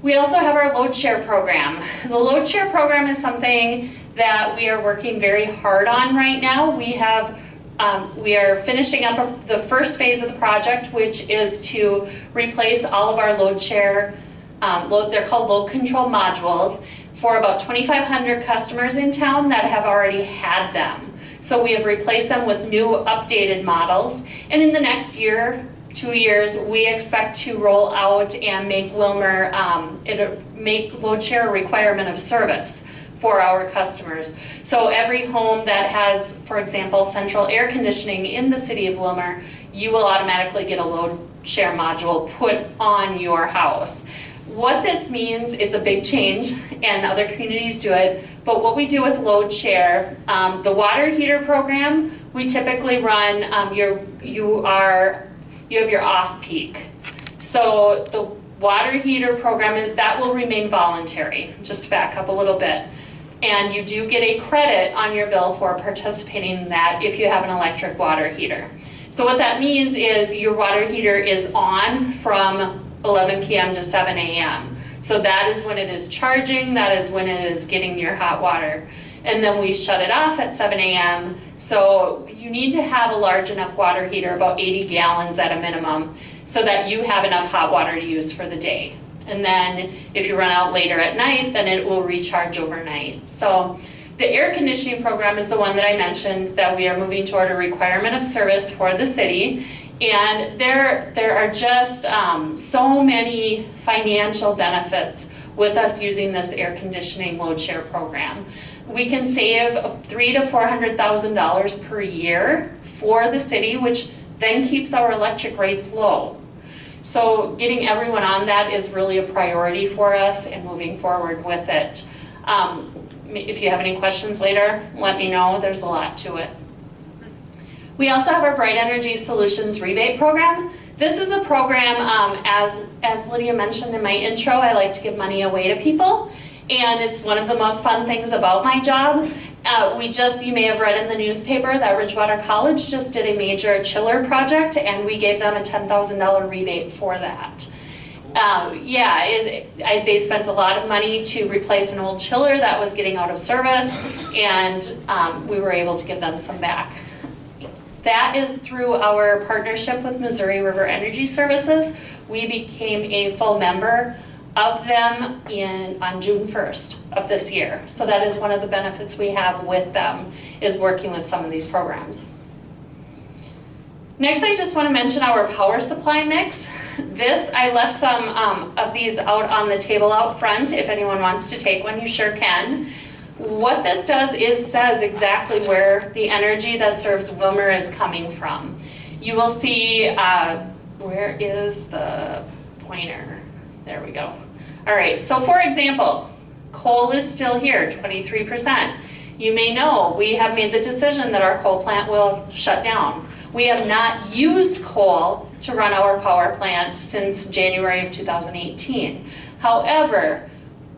We also have our load share program. The load share program is something that we are working very hard on right now. We are finishing up the first phase of the project, which is to replace all of our load share, they're called load control modules, for about 2,500 customers in town that have already had them. So we have replaced them with new updated models, and in the next year, 2 years, we expect to roll out and make Willmar, make load share a requirement of service for our customers. So every home that has, for example, central air conditioning in the city of Willmar, you will automatically get a load share module put on your house. What this means, it's a big change, and other communities do it, but what we do with load share, the water heater program, we typically run, you have your off-peak. So the water heater program, that will remain voluntary, just to back up a little bit. And you do get a credit on your bill for participating in that if you have an electric water heater. So what that means is your water heater is on from 11 p.m. to 7 a.m. So that is when it is charging, that is when it is getting your hot water. And then we shut it off at 7 a.m. So you need to have a large enough water heater, about 80 gallons at a minimum, so that you have enough hot water to use for the day. And then if you run out later at night, then it will recharge overnight. So the air conditioning program is the one that I mentioned that we are moving toward a requirement of service for the city. And there are just so many financial benefits with us using this air conditioning load share program. We can save $300,000 to $400,000 per year for the city, which then keeps our electric rates low. So getting everyone on that is really a priority for us and moving forward with it. If you have any questions later, let me know. There's a lot to it. We also have our Bright Energy Solutions rebate program. This is a program, as Lydia mentioned in my intro, I like to give money away to people. and it's one of the most fun things about my job. You may have read in the newspaper that Ridgewater College just did a major chiller project, and we gave them a $10,000 rebate for that. They spent a lot of money to replace an old chiller that was getting out of service, and we were able to give them some back. That is through our partnership with Missouri River Energy Services. We became a full member of them on June 1st of this year. So that is one of the benefits we have with them, is working with some of these programs. Next, I just want to mention our power supply mix. I left some of these out on the table out front. If anyone wants to take one, you sure can. What this does is says exactly where the energy that serves Willmar is coming from. You will see, where is the pointer? There we go. All right, so for example, coal is still here, 23%. You may know we have made the decision that our coal plant will shut down. We have not used coal to run our power plant since January of 2018. However,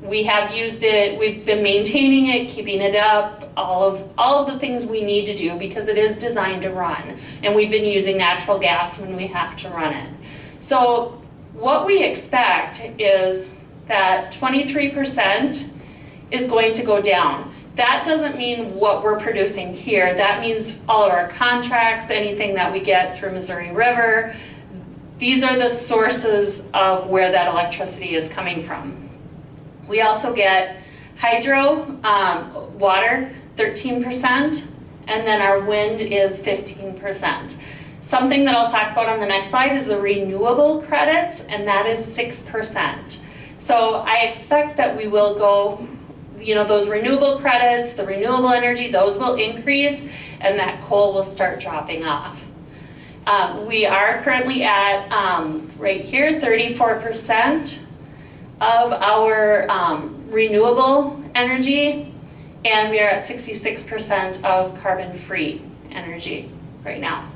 we have used it, we've been maintaining it, keeping it up, all of the things we need to do because it is designed to run. And we've been using natural gas when we have to run it. So what we expect is that 23% is going to go down. That doesn't mean what we're producing here. That means all of our contracts, anything that we get through Missouri River. These are the sources of where that electricity is coming from. We also get hydro, water, 13%, and then our wind is 15%. Something that I'll talk about on the next slide is the renewable credits, and that is 6%. So I expect that we will go, those renewable credits, the renewable energy, those will increase, and that coal will start dropping off. We are currently at, right here, 34% of our renewable energy, and we are at 66% of carbon-free energy right now.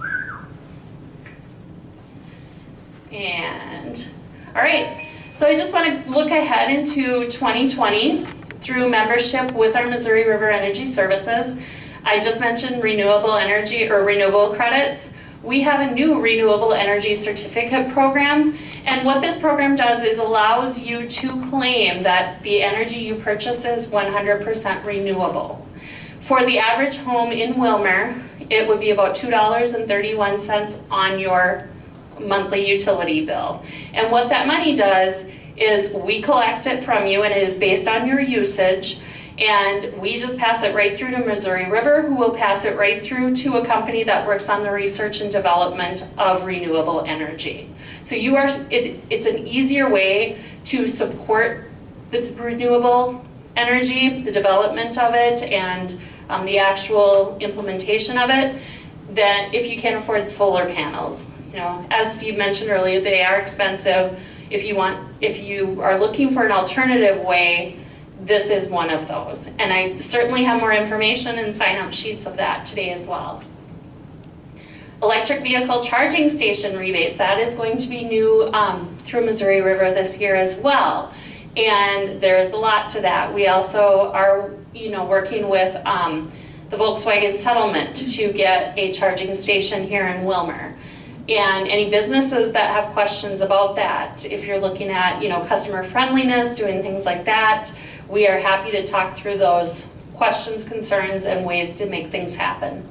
And, all right, so I just want to look ahead into 2020 through membership with our Missouri River Energy Services. I just mentioned renewable energy or renewable credits. We have a new renewable energy certificate program, and what this program does is allows you to claim that the energy you purchase is 100% renewable. For the average home in Willmar, it would be about $2.31 on your monthly utility bill. And what that money does is we collect it from you, and it is based on your usage, and we just pass it right through to Missouri River, who will pass it right through to a company that works on the research and development of renewable energy. So it's an easier way to support the renewable energy, the development of it, and the actual implementation of it, than if you can't afford solar panels. As Steve mentioned earlier, they are expensive. If you are looking for an alternative way, this is one of those. And I certainly have more information and sign-up sheets of that today as well. Electric vehicle charging station rebates, that is going to be new through Missouri River this year as well. And there's a lot to that. We also are working with the Volkswagen settlement to get a charging station here in Willmar. And any businesses that have questions about that, if you're looking at customer friendliness, doing things like that, we are happy to talk through those questions, concerns, and ways to make things happen.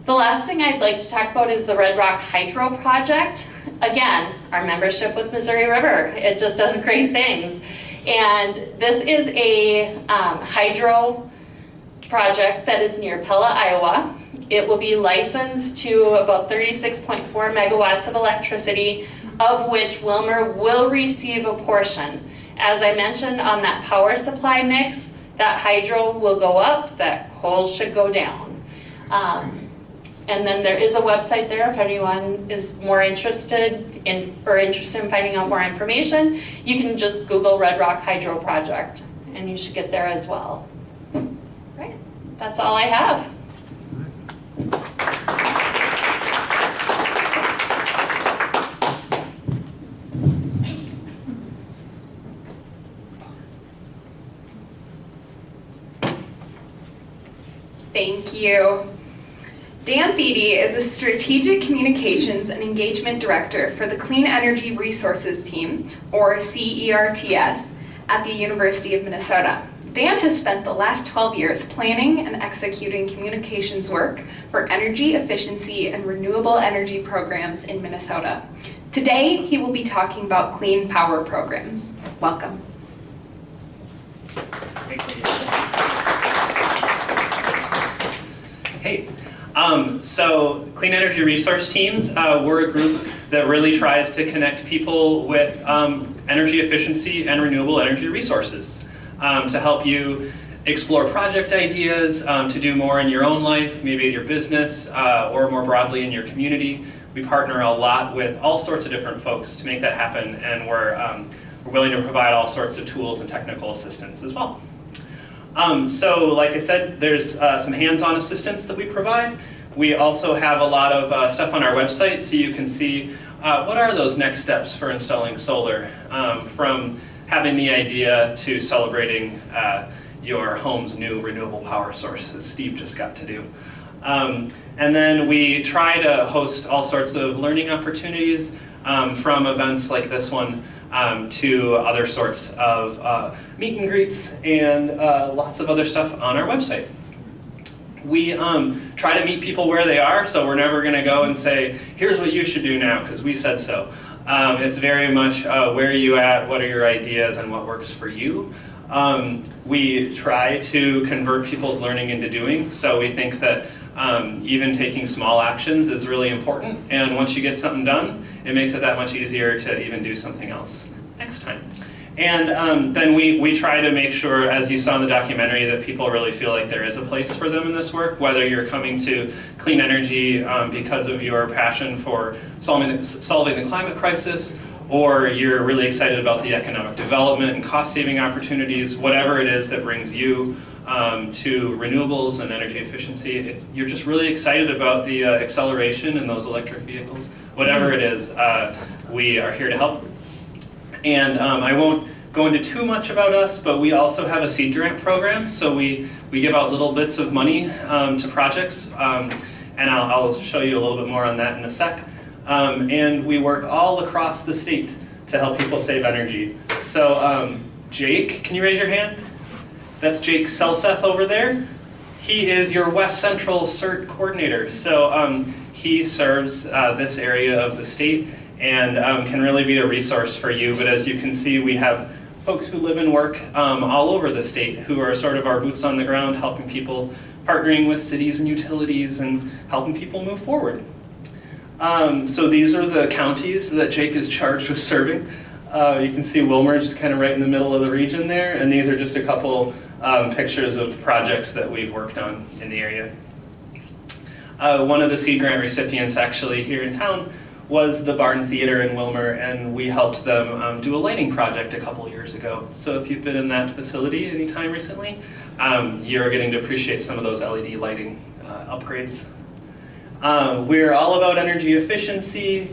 The last thing I'd like to talk about is the Red Rock Hydro Project. Again, our membership with Missouri River, it just does great things. And this is a hydro project that is near Pella, Iowa. It will be licensed to about 36.4 megawatts of electricity, of which Willmar will receive a portion. As I mentioned on that power supply mix, that hydro will go up, that coal should go down. And then there is a website there if anyone is more interested in finding out more information. You can just Google Red Rock Hydro Project and you should get there as well. Right, that's all I have. you. Dan Thiede is a Strategic Communications and Engagement Director for the Clean Energy Resources Team, or CERTs, at the University of Minnesota. Dan has spent the last 12 years planning and executing communications work for energy efficiency and renewable energy programs in Minnesota. Today, he will be talking about clean power programs. Welcome. Hey, so Clean Energy Resource Teams, we're a group that really tries to connect people with energy efficiency and renewable energy resources to help you explore project ideas, to do more in your own life, maybe at your business, or more broadly in your community. We partner a lot with all sorts of different folks to make that happen, and we're willing to provide all sorts of tools and technical assistance as well. So like I said, there's some hands-on assistance that we provide. We also have a lot of stuff on our website, so you can see what are those next steps for installing solar, from having the idea to celebrating your home's new renewable power source, as Steve just got to do. And then we try to host all sorts of learning opportunities, from events like this one to other sorts of meet and greets and lots of other stuff on our website. We try to meet people where they are, so we're never going to go and say, here's what you should do now, because we said so. It's very much where are you at, what are your ideas, and what works for you. We try to convert people's learning into doing, so we think that even taking small actions is really important, and once you get something done, it makes it that much easier to even do something else next time. And then we try to make sure, as you saw in the documentary, that people really feel like there is a place for them in this work, whether you're coming to clean energy because of your passion for solving the climate crisis, or you're really excited about the economic development and cost-saving opportunities, whatever it is that brings you to renewables and energy efficiency. If you're just really excited about the acceleration in those electric vehicles, whatever it is, we are here to help. And I won't go into too much about us, but we also have a seed grant program. So we give out little bits of money to projects, and I'll show you a little bit more on that in a sec. And we work all across the state to help people save energy. So Jake, can you raise your hand? That's Jake Selseth over there. He is your West Central CERT coordinator. So he serves this area of the state and can really be a resource for you. But as you can see, we have folks who live and work all over the state who are sort of our boots on the ground, helping people, partnering with cities and utilities and helping people move forward. So these are the counties that Jake is charged with serving. You can see Willmar just kind of right in the middle of the region there, and these are just a couple pictures of projects that we've worked on in the area. One of the seed grant recipients actually here in town was the Barn Theater in Willmar, and we helped them do a lighting project a couple years ago. So if you've been in that facility anytime recently, you're getting to appreciate some of those LED lighting upgrades. We're all about energy efficiency,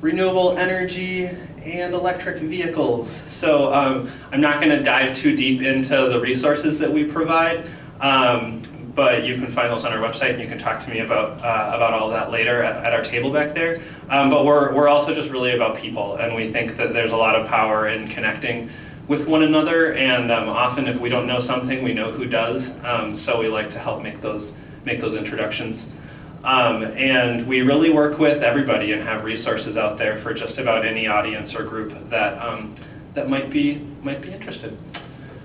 renewable energy, and electric vehicles. So I'm not going to dive too deep into the resources that we provide, but you can find those on our website, and you can talk to me about all that later at our table back there. But we're also just really about people, and we think that there's a lot of power in connecting with one another, and often if we don't know something, we know who does. So we like to help make those introductions. And we really work with everybody and have resources out there for just about any audience or group that might be interested.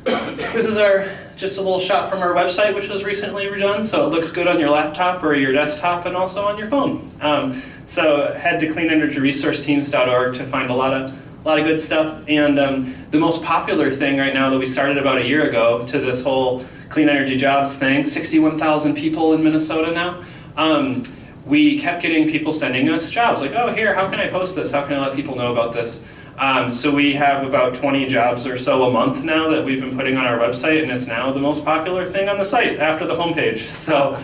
This is just a little shot from our website, which was recently redone, so it looks good on your laptop or your desktop and also on your phone. So head to cleanenergyresourceteams.org to find a lot of good stuff. And the most popular thing right now that we started about a year ago to this whole clean energy jobs thing, 61,000 people in Minnesota now. We kept getting people sending us jobs, like, oh, here, how can I post this? How can I let people know about this? So we have about 20 jobs or so a month now that we've been putting on our website, and it's now the most popular thing on the site after the homepage. So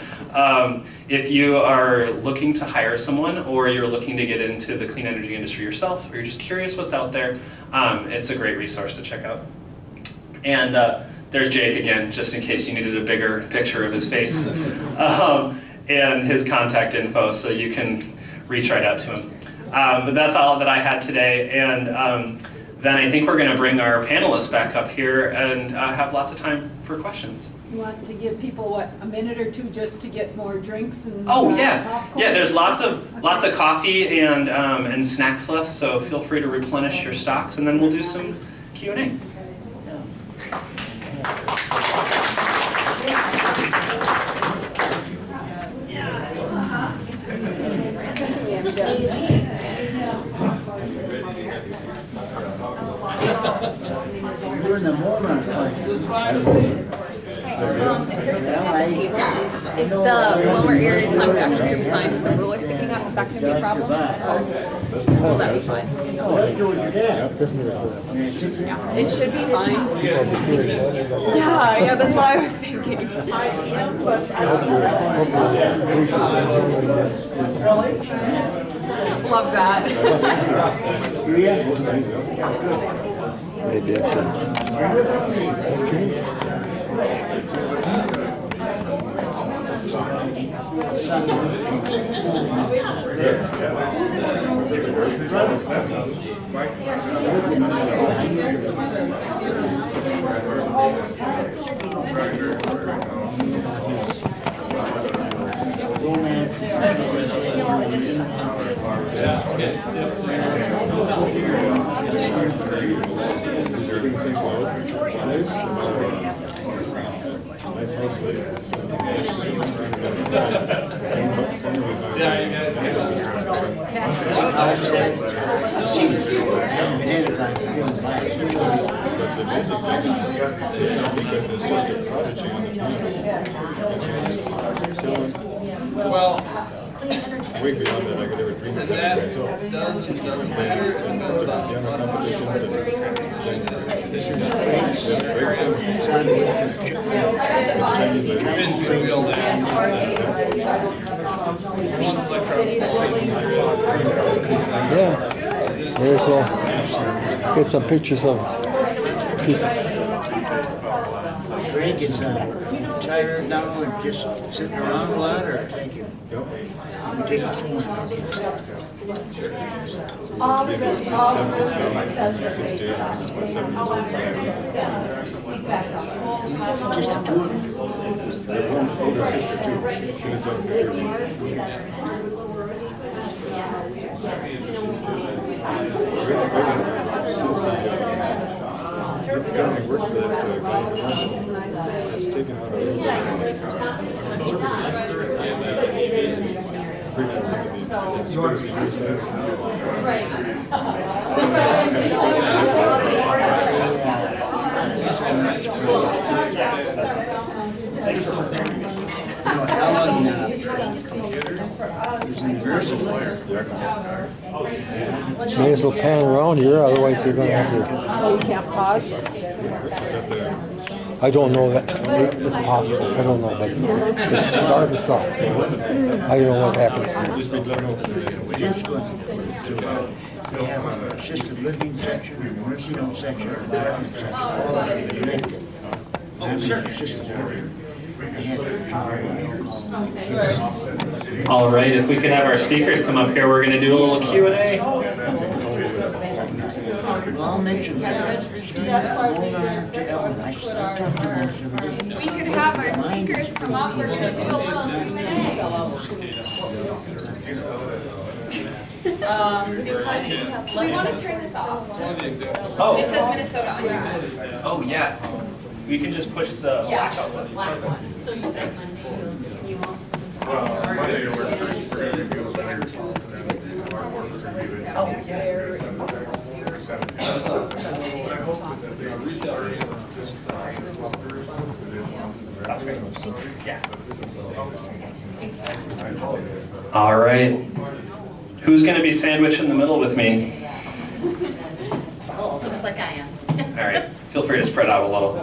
if you are looking to hire someone, or you're looking to get into the clean energy industry yourself, or you're just curious what's out there, it's a great resource to check out. And there's Jake again, just in case you needed a bigger picture of his face, and his contact info, so you can reach right out to him. But that's all that I had today, and then I think we're going to bring our panelists back up here and have lots of time for questions. You want to give people, what, a minute or two just to get more drinks and Oh yeah, popcorn? yeah. There's lots of coffee and snacks left, so feel free to replenish your stocks, and then we'll do some Q&A. You're in the Willmar class. If they're sitting at the table, is the Willmar area climate action group sign with the ruler sticking up, is that going to be a problem? Or will that be fine? Oh, let's do what you did. Yeah, it should be fine. Yeah, that's what I was thinking. Love that. Maybe I Well, way beyond that, I could never dream of that. Doesn't matter. It depends on Yeah, there's get some pictures of people. Greg is tired now and just sitting around a lot, or thank you? Take it slow. Just the two of them. older sister too. She lives out in New Jersey. Since the government worked for that government, it's taken out a little bit bringing some of these conspiracy news Right. Alan is university. May as well pan around here, otherwise they're going to have to. Oh, you can't pause? I don't know that it's possible. I don't know, but it's start to stop. I don't know what happens. They have an assisted living section and a nursing home section, and a garden section, all of it connected. I'm sure. Assisted living. They have All right, if we could have our speakers come up here, we're going to do a little Q&A. I'll mention that. We could have our speakers come up, we're going to do a little Q&A. We want to turn this off. Oh. It says Minnesota on your phone. Oh, yeah. We can just push the blackout button. Black one. So you said Monday we're for reviews here. Oh, All right. Who's going to be sandwiched in the middle with me? looks like I am. All right. Feel free to spread out a little.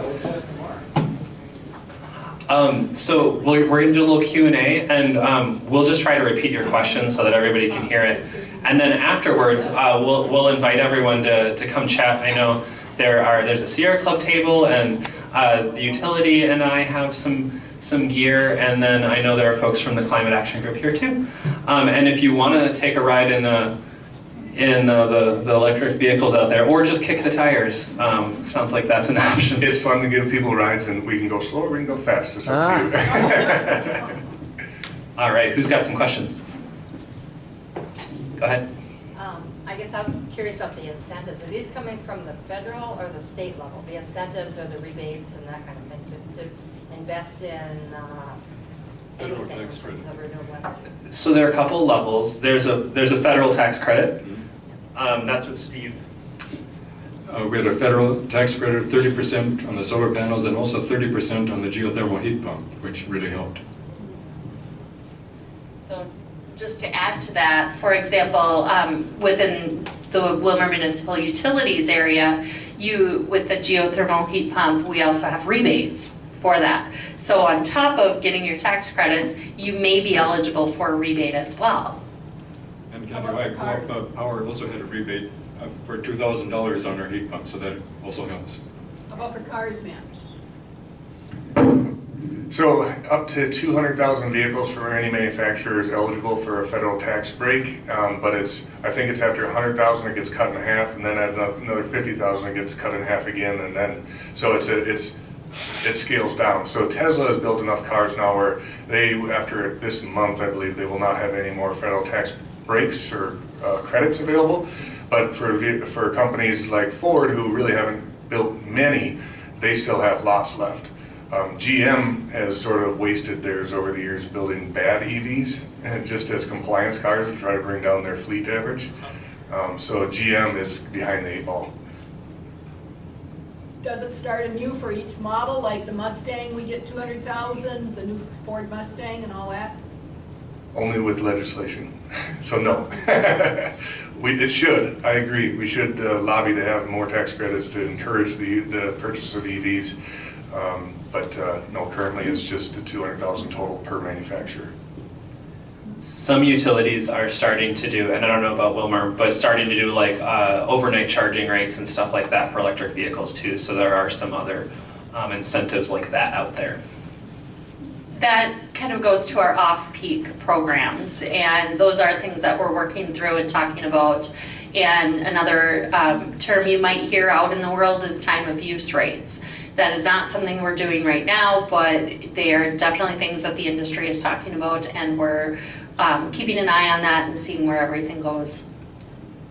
So we're going to do a little Q&A, and we'll just try to repeat your questions so that everybody can hear it. And then afterwards, we'll invite everyone to come chat. I know there's a Sierra Club table, and the utility and I have some gear, and then I know there are folks from the Climate Action Group here too. And if you want to take a ride in the electric vehicles out there, or just kick the tires, sounds like that's an option. It's fun to give people rides, and we can go slow or we can go fast. It's up to you. All right, who's got some questions? Go ahead. I guess I was curious about the incentives. Are these coming from the federal or the state level? The incentives or the rebates and that kind of thing to invest in Federal tax credit. So there are a couple levels. There's a federal tax credit. That's what Steve. We had a federal tax credit of 30% on the solar panels and also 30% on the geothermal heat pump, which really helped. So just to add to that, for example, within the Willmar Municipal Utilities area, with the geothermal heat pump, we also have rebates for that. So on top of getting your tax credits, you may be eligible for a rebate as well. And County-wide Co-op Power also had a rebate for $2,000 on our heat pump, so that also helps. How about for cars, ma'am? So up to 200,000 vehicles from any manufacturer is eligible for a federal tax break, but I think it's after 100,000 it gets cut in half, and then at another 50,000 it gets cut in half again, and then so it scales down. So Tesla has built enough cars now where after this month, I believe, they will not have any more federal tax breaks or credits available. But for companies like Ford, who really haven't built many, they still have lots left. GM has sort of wasted theirs over the years building bad EVs, just as compliance cars to try to bring down their fleet average. So GM is behind the 8 ball. Does it start anew for each model, like the Mustang, we get 200,000, the new Ford Mustang and all that? Only with legislation. So no. It should, I agree. We should lobby to have more tax credits to encourage the purchase of EVs. But no, currently it's just the 200,000 total per manufacturer. Some utilities are starting to do, and I don't know about Willmar, but starting to do like overnight charging rates and stuff like that for electric vehicles too. So there are some other incentives like that out there. That kind of goes to our off-peak programs, and those are things that we're working through and talking about. And another term you might hear out in the world is time of use rates. That is not something we're doing right now, but they are definitely things that the industry is talking about, and we're keeping an eye on that and seeing where everything goes.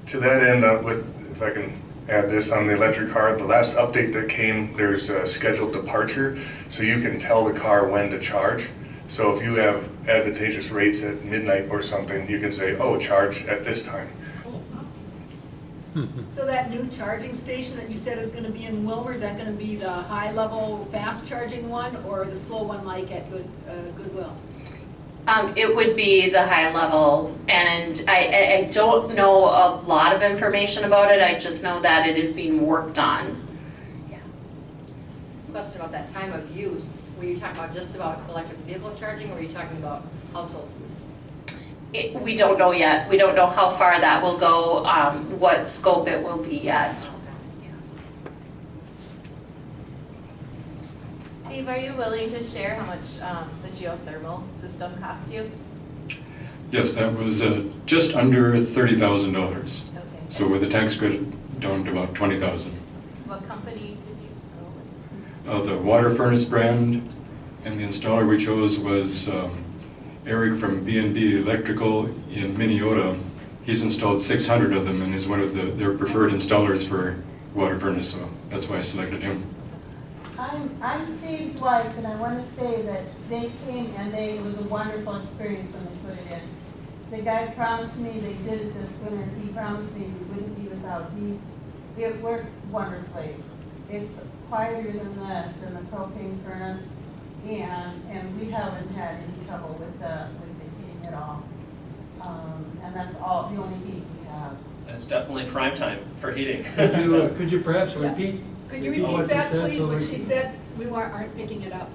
To that end, if I can add this on the electric car, the last update that came, there's a scheduled departure, so you can tell the car when to charge. So if you have advantageous rates at midnight or something, you can say, oh, charge at this time. So that new charging station that you said is going to be in Willmar, is that going to be the high-level, fast-charging one, or the slow one like at Goodwill? It would be the high level, and I don't know a lot of information about it. I just know that it is being worked on. Yeah. Question about that time of use. Were you talking about just about electric vehicle charging, or were you talking about household use? We don't know yet. We don't know how far that will go, what scope it will be yet. Steve, are you willing to share how much the geothermal system cost you? Yes, that was just under $30,000. Okay. So with the tax credit down to about $20,000. What company did you go with? The water furnace brand, and the installer we chose was Eric from B&B Electrical in Minnesota. He's installed 600 of them and is one of their preferred installers for water furnace, so that's why I selected him. I'm Steve's wife, and I want to say that they came and it was a wonderful experience when they put it in. The guy promised me they did it this winter. He promised me we wouldn't be without heat. It works wonderfully. It's quieter than the propane furnace, and we haven't had any trouble with the heating at all. And that's all the only heat we have. It's definitely prime time for heating. Could you perhaps repeat? Could you repeat that, please, what she said? We aren't picking it up.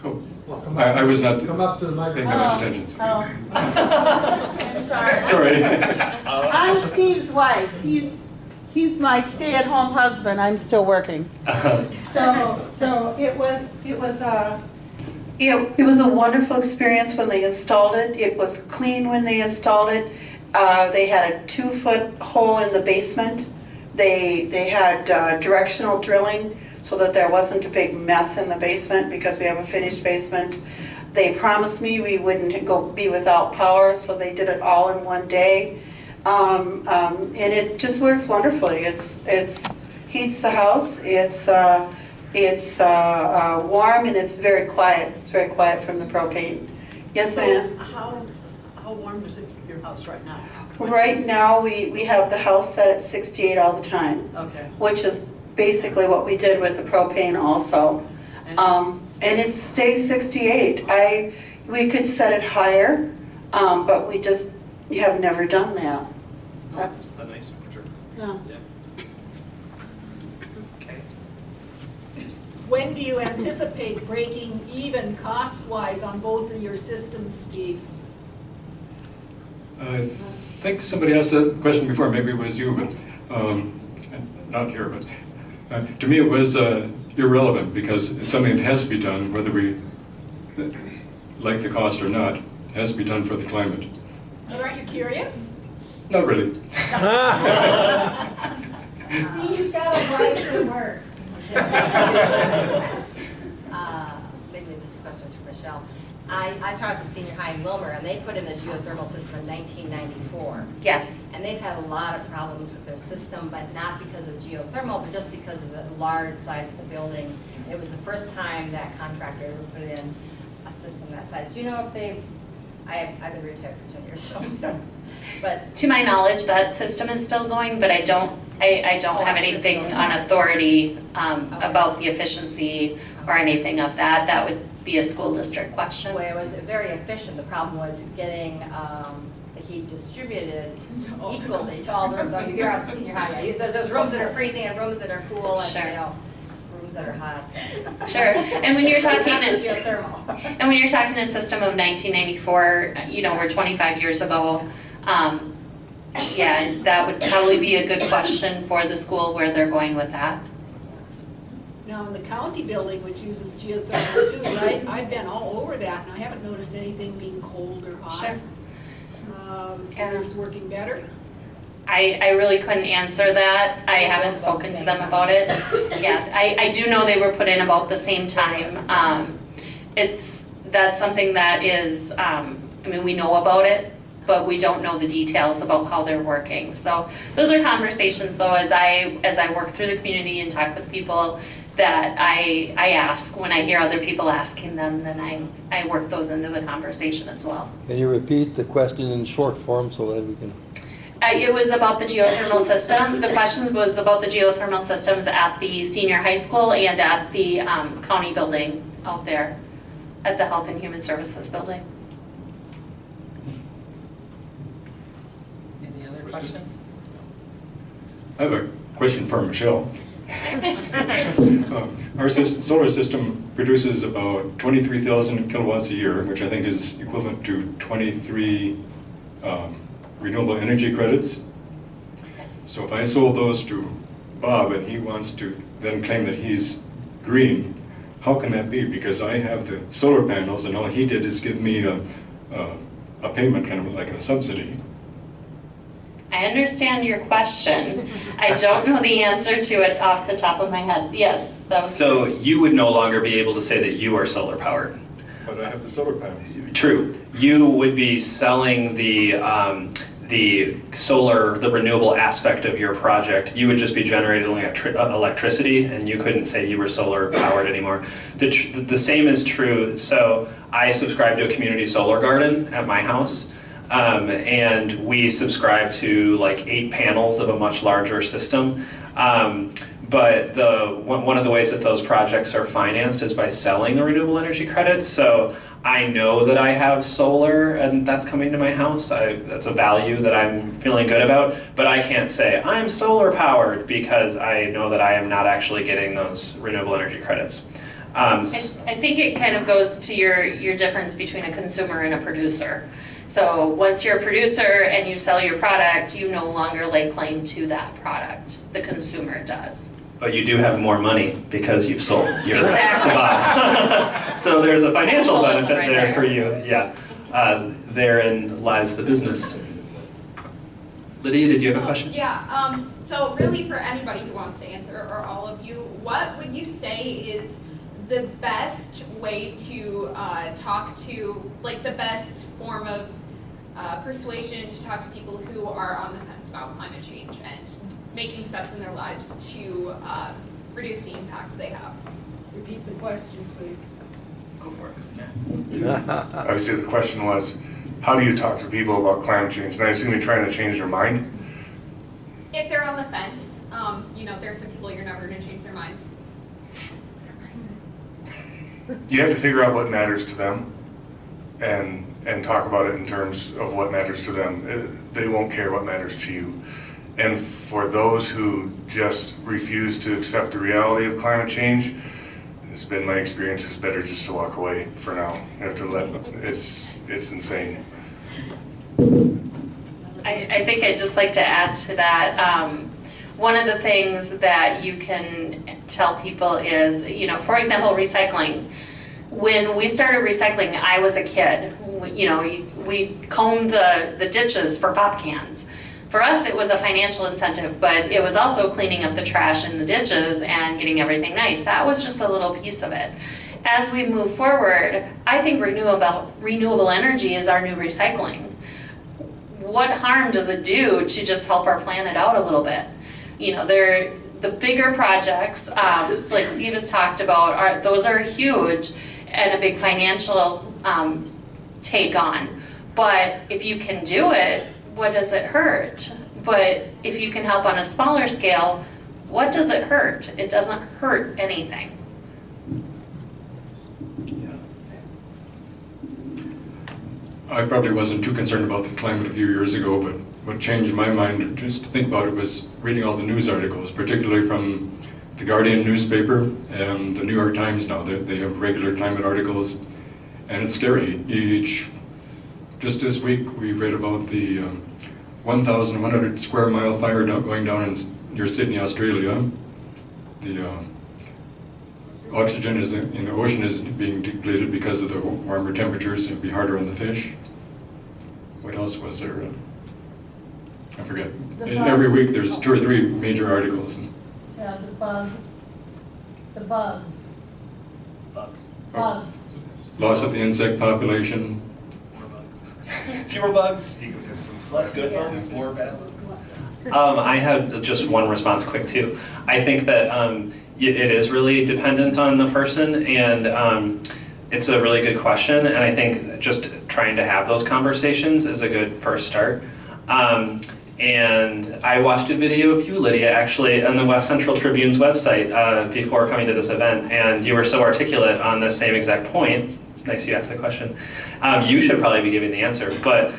Oh, well, I was not come up to the paying that much attention. So. I'm sorry. Sorry. I'm Steve's wife. He's my stay-at-home husband. I'm still working. So it was a wonderful experience when they installed it. It was clean when they installed it. They had a 2-foot hole in the basement. They had directional drilling so that there wasn't a big mess in the basement because we have a finished basement. They promised me we wouldn't be without power, so they did it all in one day. And it just works wonderfully. It's heats the house. It's warm and it's very quiet. It's very quiet from the propane. Yes, ma'am. How warm does it keep your house right now? Right now, we have the house set at 68 all the time. Okay. Which is basically what we did with the propane also. And it stays 68. We could set it higher, but we just have never done that. That's a nice temperature. Yeah. Okay. When do you anticipate breaking even cost-wise on both of your systems, Steve? I think somebody asked that question before, maybe it was you, but not here, but to me it was irrelevant because it's something that has to be done, whether we like the cost or not. It has to be done for the climate. But aren't you curious? Not really. See, he's got a right to work. Maybe this question is for Michelle. I taught at the senior high in Willmar, and they put in the geothermal system in 1994. Yes. And they've had a lot of problems with their system, but not because of geothermal, but just because of the large size of the building. It was the first time that contractor ever put in a system that size. Do you know if they've, I've been retired for 10 years, so but to my knowledge, that system is still going, but I don't have anything on authority about the efficiency or anything of that. That would be a school district question. Well, it was very efficient. The problem was getting the heat distributed equally to all the rooms. You're at the senior high. There's those rooms that are freezing and rooms that are cool, and Sure. Rooms that are hot. Sure. And when you're talking geothermal. And when you're talking a system of 1994, we're 25 years ago. Yeah, that would probably be a good question for the school where they're going with that. Now, in the county building, which uses geothermal too, right? I've been all over that, and I haven't noticed anything being cold or hot. Sure. So it's working better? I really couldn't answer that. I haven't spoken to them about it. Yeah, I do know they were put in about the same time. That's something that is, we know about it, but we don't know the details about how they're working. So those are conversations, though, as I work through the community and talk with people, that I ask. When I hear other people asking them, then I work those into the conversation as well. Can you repeat the question in short form so that we can... It was about the geothermal system. The question was about the geothermal systems at the senior high school and at the county building out there, at the Health and Human Services building. Any other question? I have a question for Michelle. Our solar system produces about 23,000 kilowatts a year, which I think is equivalent to 23 renewable energy credits. Yes. So if I sold those to Bob and he wants to then claim that he's green, how can that be? Because I have the solar panels and all he did is give me a payment, kind of like a subsidy. I understand your question. I don't know the answer to it off the top of my head. Yes. So you would no longer be able to say that you are solar powered. But I have the solar panels. True. You would be selling the solar, the renewable aspect of your project. You would just be generating electricity, and you couldn't say you were solar powered anymore. The same is true. So I subscribe to a community solar garden at my house. And we subscribe to like 8 panels of a much larger system. But one of the ways that those projects are financed is by selling the renewable energy credits. So I know that I have solar and that's coming to my house. That's a value that I'm feeling good about. But I can't say I'm solar powered because I know that I am not actually getting those renewable energy credits. I think it kind of goes to your difference between a consumer and a producer. So once you're a producer and you sell your product, you no longer lay claim to that product. The consumer does. But you do have more money because you've sold your Exactly. spot. So there's a financial Capitalism benefit right there there. for you. Yeah. Therein lies the business. Lydia, did you have a question? Yeah, so really for anybody who wants to answer, or all of you, what would you say is the best way to talk to, like the best form of persuasion to talk to people who are on the fence about climate change and making steps in their lives to reduce the impacts they have? Repeat the question, please. Go for it. I would say the question was, how do you talk to people about climate change? And I assume you're trying to change their mind? If they're on the fence, there's some people you're never going to change their minds. You have to figure out what matters to them and talk about it in terms of what matters to them. They won't care what matters to you. And for those who just refuse to accept the reality of climate change, it's been my experience, it's better just to walk away for now. You have to it's insane. I think I'd just like to add to that. One of the things that you can tell people is, for example, recycling. When we started recycling, I was a kid. We combed the ditches for pop cans. For us, it was a financial incentive, but it was also cleaning up the trash in the ditches and getting everything nice. That was just a little piece of it. As we move forward, I think renewable energy is our new recycling. What harm does it do to just help our planet out a little bit? The bigger projects, like Steve has talked about, those are huge and a big financial take on. But if you can do it, what does it hurt? But if you can help on a smaller scale, what does it hurt? It doesn't hurt anything. I probably wasn't too concerned about the climate a few years ago, but what changed my mind just to think about it was reading all the news articles, particularly from the Guardian newspaper and the New York Times now. They have regular climate articles, and it's scary. Just this week we read about the 1,100 square mile fire going down near Sydney, Australia. The oxygen in the ocean is being depleted because of the warmer temperatures. It'd be harder on the fish. What else was there? I forget. Every week there's 2 or 3 major articles. Yeah, the bugs. The bugs. Bugs. Bugs. Loss of the insect population. More bugs. Fewer bugs. Less good bugs. More bad bugs. I have just one response quick too. I think that it is really dependent on the person, and it's a really good question, and I think just trying to have those conversations is a good first start. And I watched a video of you, Lydia, actually, on the West Central Tribune's website before coming to this event, and you were so articulate on the same exact point. It's nice you asked the question. You should probably be giving the answer, but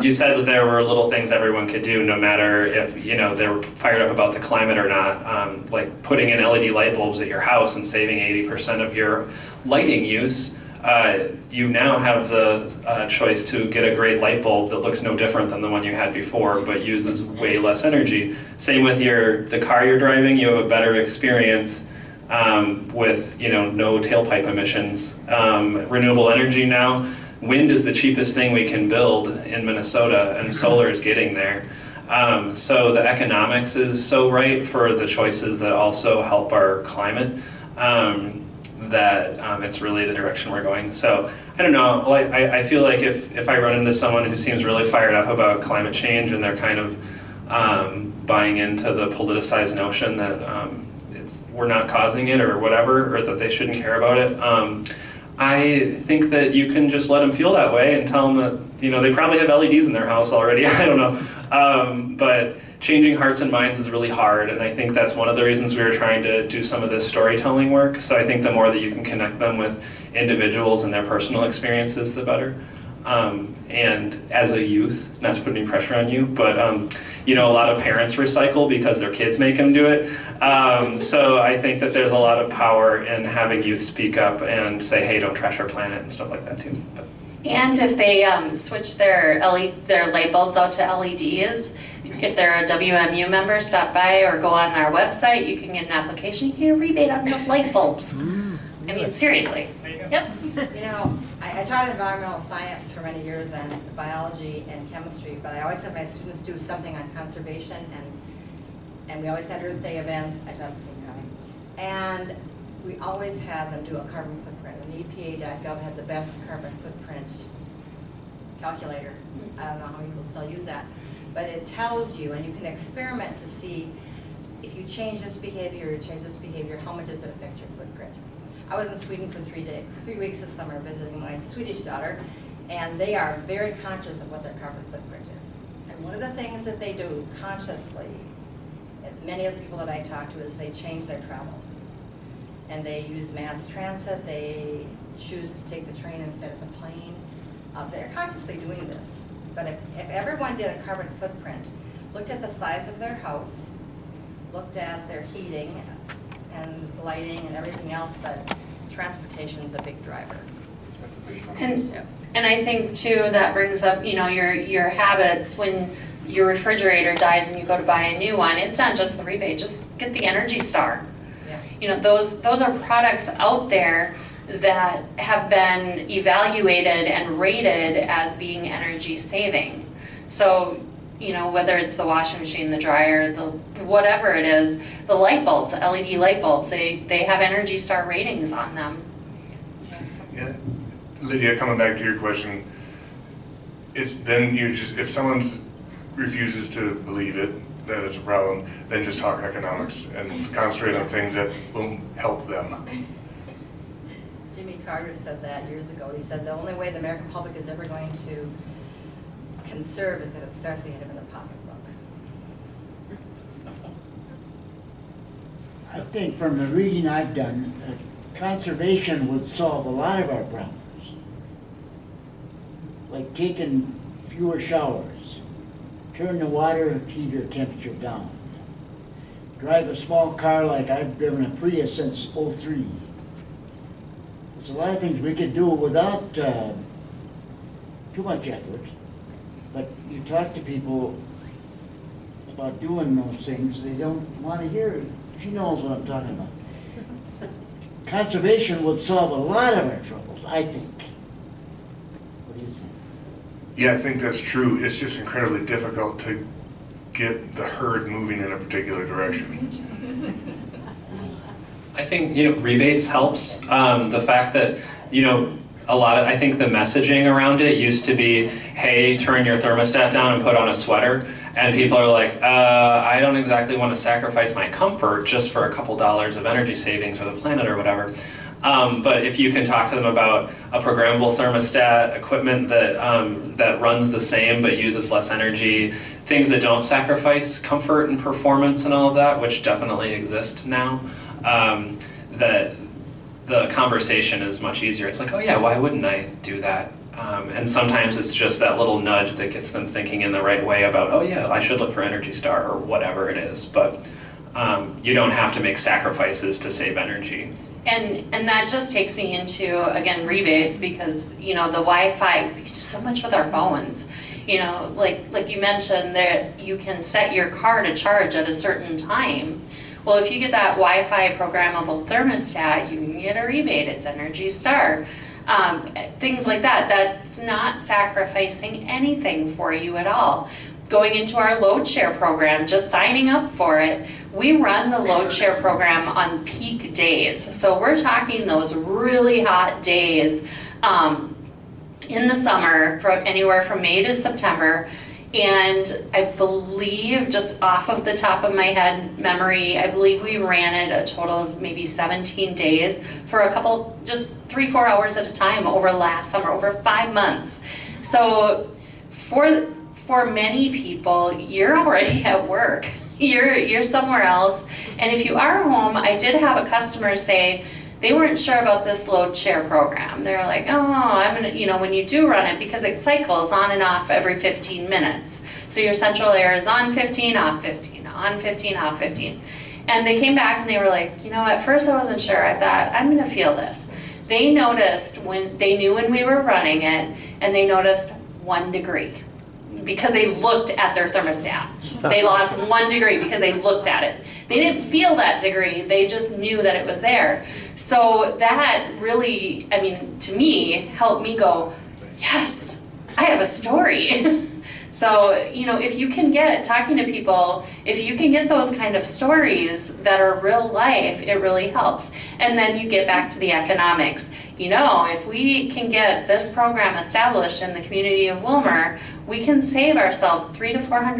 you said that there were little things everyone could do, no matter if they were fired up about the climate or not, like putting in LED light bulbs at your house and saving 80% of your lighting use. You now have the choice to get a great light bulb that looks no different than the one you had before, but uses way less energy. Same with the car you're driving. You have a better experience with no tailpipe emissions. Renewable energy now. Wind is the cheapest thing we can build in Minnesota, and solar is getting there. So the economics is so right for the choices that also help our climate. That it's really the direction we're going. So I don't know, I feel like if I run into someone who seems really fired up about climate change and they're kind of buying into the politicized notion that we're not causing it or whatever, or that they shouldn't care about it, I think that you can just let them feel that way and tell them that they probably have LEDs in their house already. I don't know, but changing hearts and minds is really hard, and I think that's one of the reasons we were trying to do some of this storytelling work. So I think the more that you can connect them with individuals and their personal experiences, the better. And as a youth, not to put any pressure on you, but a lot of parents recycle because their kids make them do it. So I think that there's a lot of power in having youth speak up and say, hey, don't trash our planet and stuff like that too. But. And if they switch their light bulbs out to LEDs, if they're a WMU member, stop by or go on our website, you can get an application, you get a rebate on the light bulbs. I mean, seriously. Yep. You know, I taught environmental science for many years and biology and chemistry, but I always had my students do something on conservation, and we always had Earth Day events. I thought the same time. And we always had them do a carbon footprint, and the EPA.gov had the best carbon footprint calculator. I don't know how many people still use that, but it tells you, and you can experiment to see if you change this behavior or change this behavior, how much does it affect your footprint? I was in Sweden for 3 weeks this summer visiting my Swedish daughter, and they are very conscious of what their carbon footprint is. And one of the things that they do consciously, many of the people that I talk to, is they change their travel. And they use mass transit, they choose to take the train instead of the plane. They're consciously doing this. But if everyone did a carbon footprint, looked at the size of their house, looked at their heating and lighting and everything else, but transportation is a big driver. And I think too that brings up, you know, your habits when your refrigerator dies and you go to buy a new one. It's not just the rebate, just get the Energy Star. Yeah. You know, those are products out there that have been evaluated and rated as being energy saving. So, you know, whether it's the washing machine, the dryer, the whatever it is, the light bulbs, the LED light bulbs, they have Energy Star ratings on them. Yeah. Lydia, coming back to your question, it's then you just, if someone refuses to believe it, that it's a problem, then just talk economics and concentrate on things that will help them. Jimmy Carter said that years ago. He said the only way the American public is ever going to conserve is if it starts to hit them in the pocketbook. I think from the reading I've done, conservation would solve a lot of our problems. Like taking fewer showers, turn the water heater temperature down, drive a small car like I've driven a Prius since '03. There's a lot of things we could do without too much effort, but you talk to people about doing those things, they don't want to hear it. She knows what I'm talking about. Conservation would solve a lot of our troubles, I think. What do you think? Yeah, I think that's true. It's just incredibly difficult to get the herd moving in a particular direction. I think, you know, rebates helps. The fact that, you know, I think the messaging around it used to be, hey, turn your thermostat down and put on a sweater. And people are like, I don't exactly want to sacrifice my comfort just for a couple dollars of energy savings for the planet or whatever. But if you can talk to them about a programmable thermostat, equipment that runs the same but uses less energy, things that don't sacrifice comfort and performance and all of that, which definitely exist now, that the conversation is much easier. It's like, oh yeah, why wouldn't I do that? And sometimes it's just that little nudge that gets them thinking in the right way about, oh yeah, I should look for Energy Star or whatever it is. But you don't have to make sacrifices to save energy. And that just takes me into, again, rebates, because, you know, the Wi-Fi, we can do so much with our phones. You know, like you mentioned, that you can set your car to charge at a certain time. Well, if you get that Wi-Fi programmable thermostat, you can get a rebate. It's Energy Star. Things like that. That's not sacrificing anything for you at all. Going into our load share program, just signing up for it, we run the load share program on peak days. So we're talking those really hot days in the summer, from anywhere from May to September. And I believe, just off of the top of my head memory, I believe we ran it a total of maybe 17 days for a couple, just 3-4 hours at a time over last summer, over 5 months. So for many people, you're already at work. You're somewhere else. And if you are home, I did have a customer say they weren't sure about this load share program. They're like, oh, I'm gonna, you know, when you do run it, because it cycles on and off every 15 minutes. So your central air is on 15, off 15, on 15, off 15. And they came back and they were like, you know, at first I wasn't sure. I thought, I'm gonna feel this. They noticed they knew when we were running it, and they noticed 1 degree because they looked at their thermostat. They lost 1 degree because they looked at it. They didn't feel that degree, they just knew that it was there. So that really, I mean, to me, helped me go, yes, I have a story. So, you know, if you can get, talking to people, if you can get those kind of stories that are real life, it really helps. And then you get back to the economics. You know, if we can get this program established in the community of Willmar, we can save ourselves $300,000 to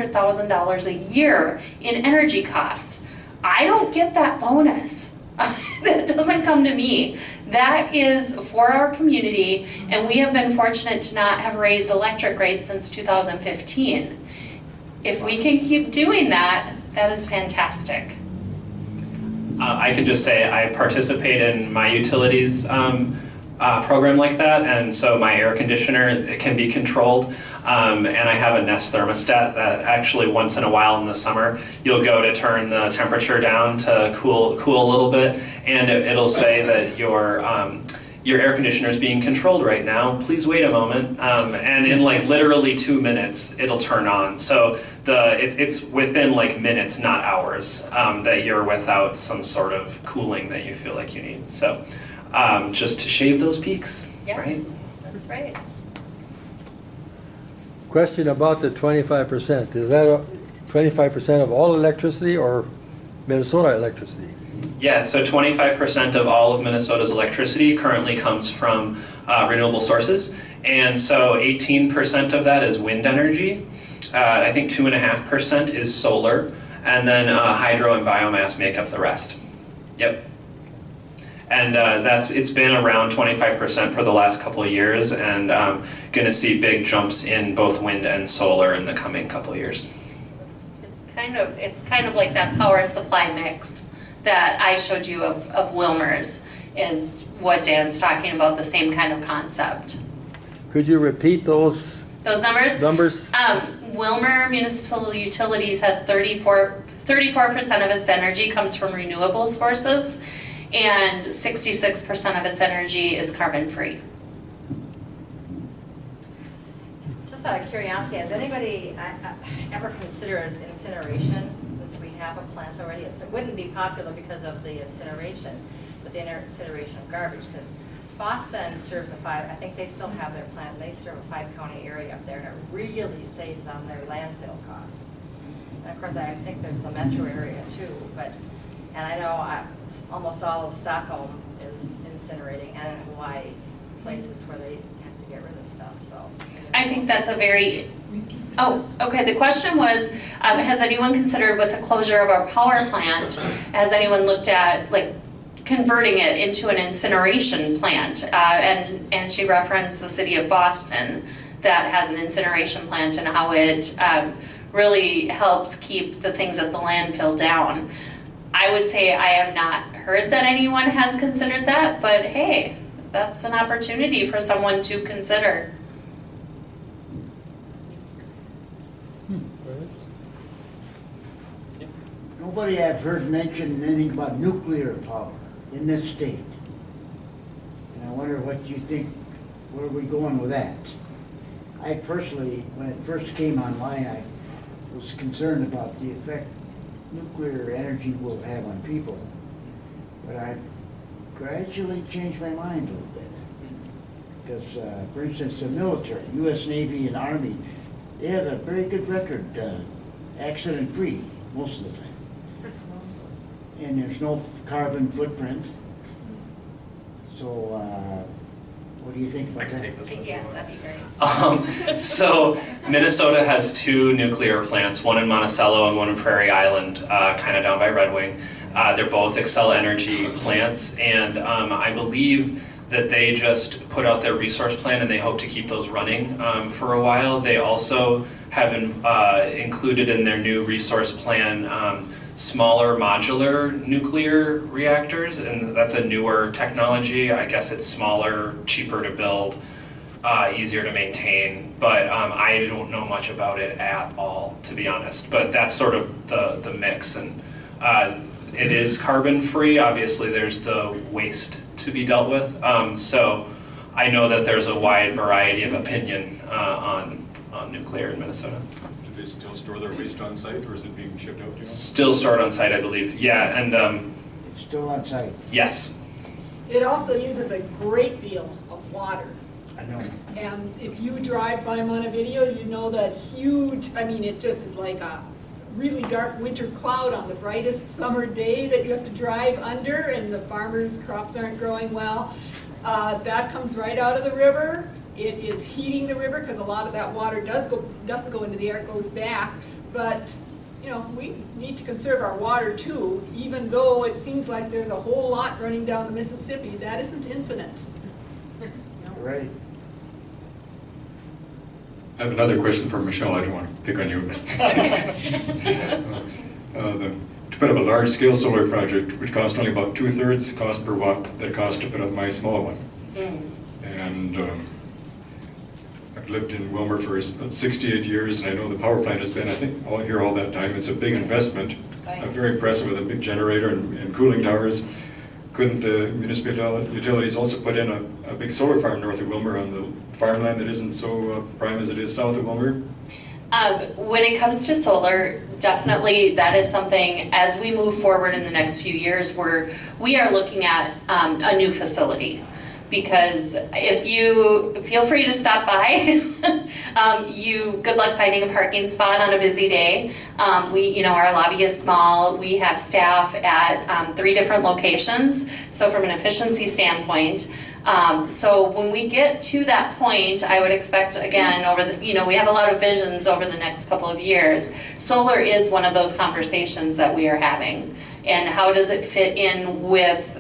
$400,000 a year in energy costs. I don't get that bonus. That doesn't come to me. That is for our community, and we have been fortunate to not have raised electric rates since 2015. If we can keep doing that, that is fantastic. I can just say I participate in my utilities program like that, and so my air conditioner, it can be controlled, and I have a Nest thermostat that actually once in a while in the summer you'll go to turn the temperature down to cool a little bit, and it'll say that your air conditioner is being controlled right now, please wait a moment, and in like literally 2 minutes it'll turn on. So it's within like minutes, not hours, that you're without some sort of cooling that you feel like you need. So just to shave those peaks, Yeah, right? that's right. Question about the 25%. Is that 25% of all electricity or Minnesota electricity? Yeah, so 25% of all of Minnesota's electricity currently comes from renewable sources, and so 18% of that is wind energy. I think 2.5% is solar, and then hydro and biomass make up the rest. Yep. And it's been around 25% for the last couple of years, and going to see big jumps in both wind and solar in the coming couple of years. It's kind of like that power supply mix that I showed you of Willmar's is what Dan's talking about, the same kind of concept. Could you repeat those numbers? Willmar Municipal Utilities has 34% of its energy comes from renewable sources, and 66% of its energy is carbon-free. Just out of curiosity, has anybody ever considered incineration? Since we have a plant already, it wouldn't be popular because of the incineration, but the incineration of garbage, because Boston serves I think they still have their plant, and they serve a 5-county area up there, and it really saves on their landfill costs. And of course, I think there's the metro area too, and I know almost all of Stockholm is incinerating, and in Hawaii, places where they have to get rid of stuff, so. I think that's a very, okay, the question was, has anyone considered with the closure of our power plant, has anyone looked at like converting it into an incineration plant? And she referenced the city of Boston that has an incineration plant and how it really helps keep the things at the landfill down. I would say I have not heard that anyone has considered that, but hey, that's an opportunity for someone to consider. Nobody I've heard mention anything about nuclear power in this state. And I wonder what you think, where are we going with that? I personally, when it first came online, I was concerned about the effect nuclear energy will have on people. But I've gradually changed my mind a little bit. Because, for instance, the military, U.S. Navy and Army, they have a very good record, accident-free most of the time. And there's no carbon footprint. So, what do you think about that? Yeah, that'd be great. So Minnesota has 2 nuclear plants, one in Monticello and one in Prairie Island, kind of down by Red Wing. They're both Xcel Energy plants, and I believe that they just put out their resource plan and they hope to keep those running for a while. They also have included in their new resource plan smaller modular nuclear reactors, and that's a newer technology. I guess it's smaller, cheaper to build, easier to maintain, but I don't know much about it at all, to be honest. But that's sort of the mix, and it is carbon free. Obviously, there's the waste to be dealt with. So I know that there's a wide variety of opinion on nuclear in Minnesota. Do they still store their waste on site, or is it being shipped out? Still stored on site, I believe. Yeah, and It's still on site. yes. It also uses a great deal of water. I know. And if you drive by Montevideo, you know that huge, I mean, it just is like a really dark winter cloud on the brightest summer day that you have to drive under, and the farmers' crops aren't growing well. That comes right out of the river. It is heating the river because a lot of that water doesn't go into the air, it goes back. But you know, we need to conserve our water too, even though it seems like there's a whole lot running down the Mississippi. That isn't infinite. Right. I have another question for Michelle. I don't want to pick on you. To put up a large-scale solar project would cost only about 2/3 cost per watt that cost to put up my small one. And I've lived in Willmar for about 68 years, and I know the power plant has been, I think, all here all that time. It's a big investment. Very impressive with a big generator and cooling towers. Couldn't the municipal utilities also put in a big solar farm north of Willmar on the farmland that isn't so prime as it is south of Willmar? When it comes to solar, definitely that is something, as we move forward in the next few years, we are looking at a new facility. Because if you feel free to stop by, good luck finding a parking spot on a busy day. Our lobby is small. We have staff at 3 different locations. So from an efficiency standpoint, so when we get to that point, I would expect, again, we have a lot of visions over the next couple of years. Solar is one of those conversations that we are having. And how does it fit in with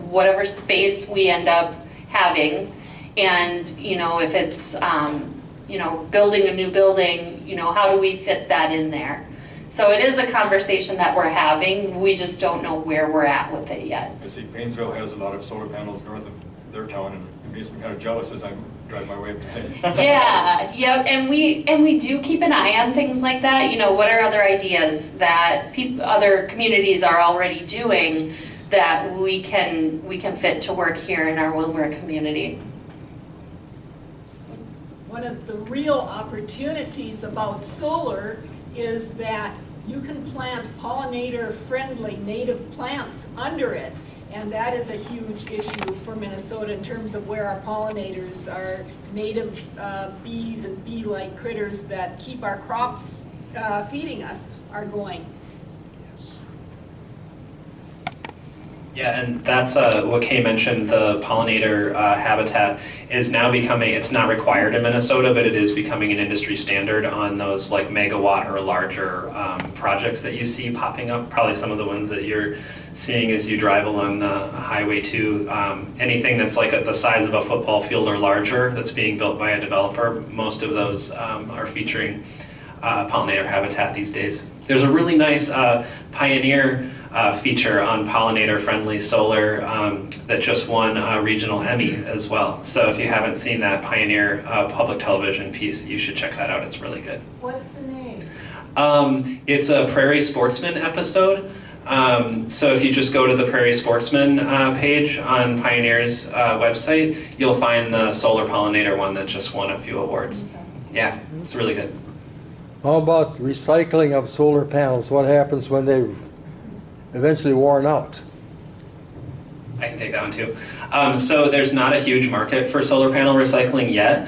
whatever space we end up having? And, if it's, building a new building, how do we fit that in there? So it is a conversation that we're having. We just don't know where we're at with it yet. I see Painesville has a lot of solar panels north of their town, and it makes me kind of jealous as I drive my way up to St. Yeah, and we do keep an eye on things like that. What are other ideas that other communities are already doing that we can fit to work here in our Willmar community? One of the real opportunities about solar is that you can plant pollinator-friendly native plants under it. And that is a huge issue for Minnesota in terms of where our pollinators, our native bees and bee-like critters that keep our crops feeding us, are going. Yeah, and that's what Kay mentioned, the pollinator habitat is now becoming, it's not required in Minnesota, but it is becoming an industry standard on those like megawatt or larger projects that you see popping up, probably some of the ones that you're seeing as you drive along the Highway 2. Anything that's like the size of a football field or larger that's being built by a developer, most of those are featuring pollinator habitat these days. There's a really nice pioneer feature on pollinator-friendly solar that just won a regional Emmy as well. So if you haven't seen that Pioneer public television piece, you should check that out. It's really good. What's the name? It's a Prairie Sportsman episode. So if you just go to the Prairie Sportsman page on Pioneer's website, you'll find the solar pollinator one that just won a few awards. Yeah, it's really good. How about recycling of solar panels? What happens when they eventually worn out? I can take that one too. So there's not a huge market for solar panel recycling yet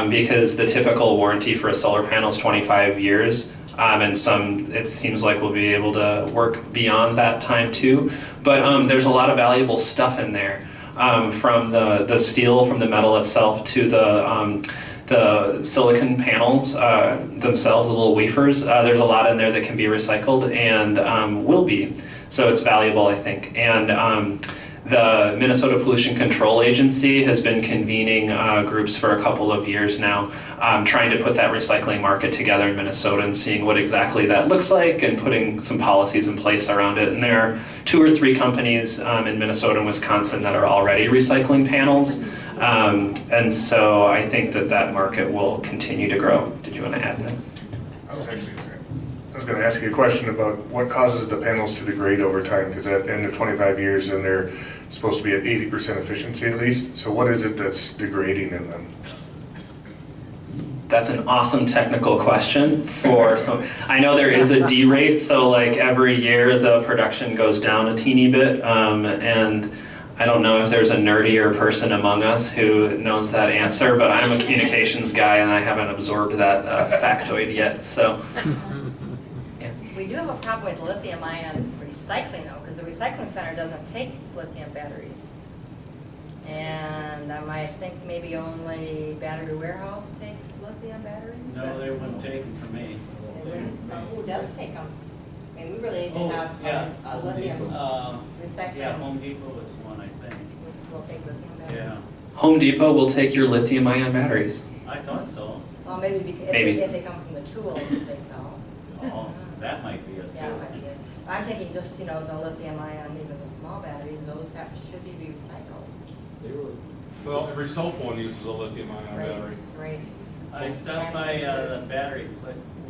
because the typical warranty for a solar panel is 25 years. And some, it seems like we'll be able to work beyond that time too. But there's a lot of valuable stuff in there, from the steel, from the metal itself, to the silicon panels themselves, the little wafers. There's a lot in there that can be recycled and will be. So it's valuable, I think. And the Minnesota Pollution Control Agency has been convening groups for a couple of years now, trying to put that recycling market together in Minnesota and seeing what exactly that looks like and putting some policies in place around it. And there are 2 or 3 companies in Minnesota and Wisconsin that are already recycling panels. And so I think that market will continue to grow. Did you want to add that? I was actually I was going to ask you a question about what causes the panels to degrade over time, because at the end of 25 years, then they're supposed to be at 80% efficiency at least. So what is it that's degrading in them? That's an awesome technical question for some. I know there is a D-rate, so like every year the production goes down a teeny bit, and I don't know if there's a nerdier person among us who knows that answer, but I'm a communications guy and I haven't absorbed that factoid yet, so. We do have a problem with lithium-ion recycling though, because the recycling center doesn't take lithium batteries. And I think maybe only Battery Warehouse takes lithium batteries? No, they wouldn't take them from me. They wouldn't? So who does take them? I mean, we really need to have a lithium recycling. Yeah, Home Depot is one, I think. We'll take lithium batteries? Yeah. Home Depot will take your lithium-ion batteries. I thought so. Well, maybe if they come from the tools that they sell. Oh, that might be it too. Yeah, that might be it. I'm thinking just, the lithium-ion, even the small batteries, those should be recycled. Well, every cell phone uses a lithium-ion battery. Great. I stopped by the battery,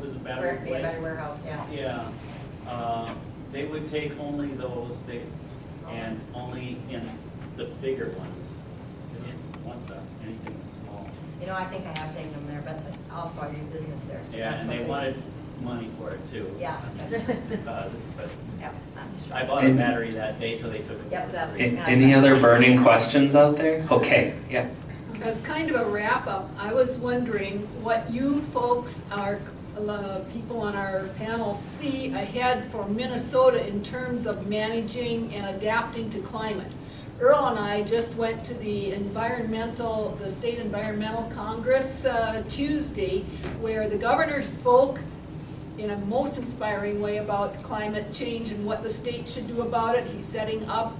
was it battery place? Battery Warehouse, yeah. Yeah. They would take only those, and only in the bigger ones. They didn't want anything small. I think I have taken them there, but also I do business there. So Yeah, and they wanted money for it too. Yeah. But yep, that's true. I bought a battery that day, so they took it. Yep, that's Any other burning questions out there? Okay, yeah. As kind of a wrap-up, I was wondering what you folks, our people on our panel, see ahead for Minnesota in terms of managing and adapting to climate. Earl and I just went to the State Environmental Congress Tuesday, where the governor spoke in a most inspiring way about climate change and what the state should do about it. He's setting up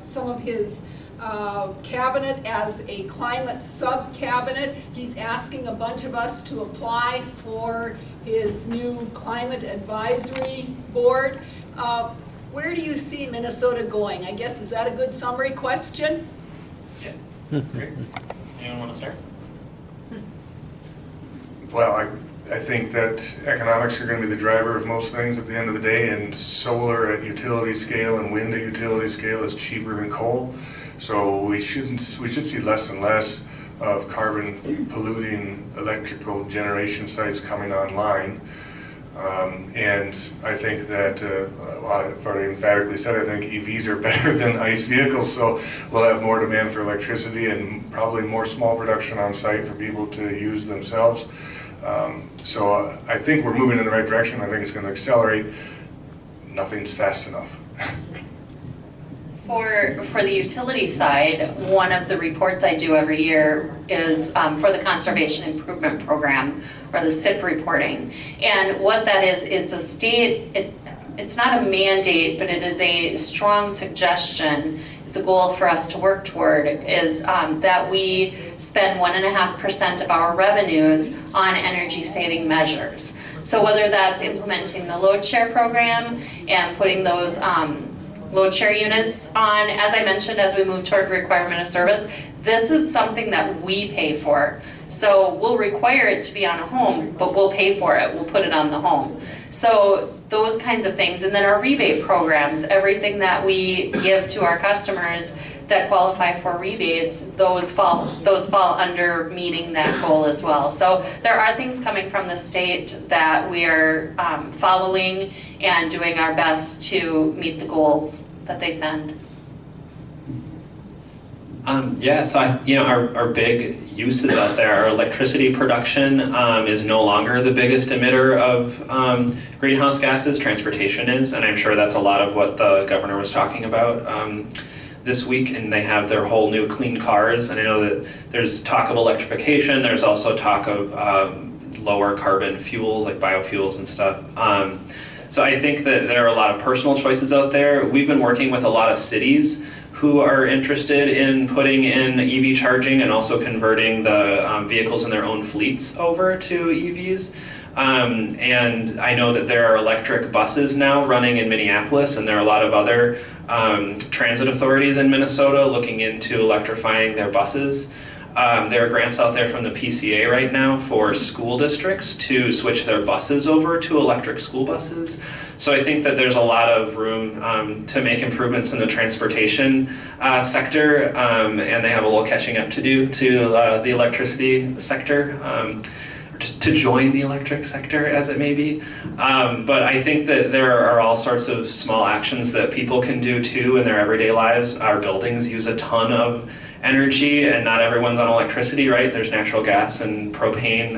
some of his cabinet as a climate sub-cabinet. He's asking a bunch of us to apply for his new climate advisory board. Where do you see Minnesota going? I guess, is that a good summary question? Yeah, that's great. Anyone want to start? Well, I think that economics are going to be the driver of most things at the end of the day, and solar at utility scale and wind at utility scale is cheaper than coal. So we should see less and less of carbon polluting electrical generation sites coming online. And I think that, I've already emphatically said, I think EVs are better than ICE vehicles, so we'll have more demand for electricity and probably more small production on site for people to use themselves. So I think we're moving in the right direction. I think it's going to accelerate. Nothing's fast enough. For the utility side, one of the reports I do every year is for the Conservation Improvement Program, or the CIP reporting. And what that is, it's a state, it's not a mandate, but it is a strong suggestion. It's a goal for us to work toward, is that we spend 1.5% of our revenues on energy saving measures. So whether that's implementing the load share program and putting those load share units on, as I mentioned, as we move toward requirement of service, this is something that we pay for. So we'll require it to be on a home, but we'll pay for it. We'll put it on the home. So those kinds of things. And then our rebate programs, everything that we give to our customers that qualify for rebates, those fall under meeting that goal as well. So there are things coming from the state that we are following and doing our best to meet the goals that they send. Yeah, so our big uses out there, our electricity production is no longer the biggest emitter of greenhouse gases. Transportation is, and I'm sure that's a lot of what the governor was talking about this week, and they have their whole new clean cars. And I know that there's talk of electrification. There's also talk of lower carbon fuels like biofuels and stuff. So I think that there are a lot of personal choices out there. We've been working with a lot of cities who are interested in putting in EV charging and also converting the vehicles in their own fleets over to EVs. And I know that there are electric buses now running in Minneapolis, and there are a lot of other transit authorities in Minnesota looking into electrifying their buses. There are grants out there from the PCA right now for school districts to switch their buses over to electric school buses. So I think that there's a lot of room to make improvements in the transportation sector, and they have a little catching up to do to the electricity sector, to join the electric sector, as it may be. But I think that there are all sorts of small actions that people can do too in their everyday lives. Our buildings use a ton of energy, and not everyone's on electricity, right? There's natural gas and propane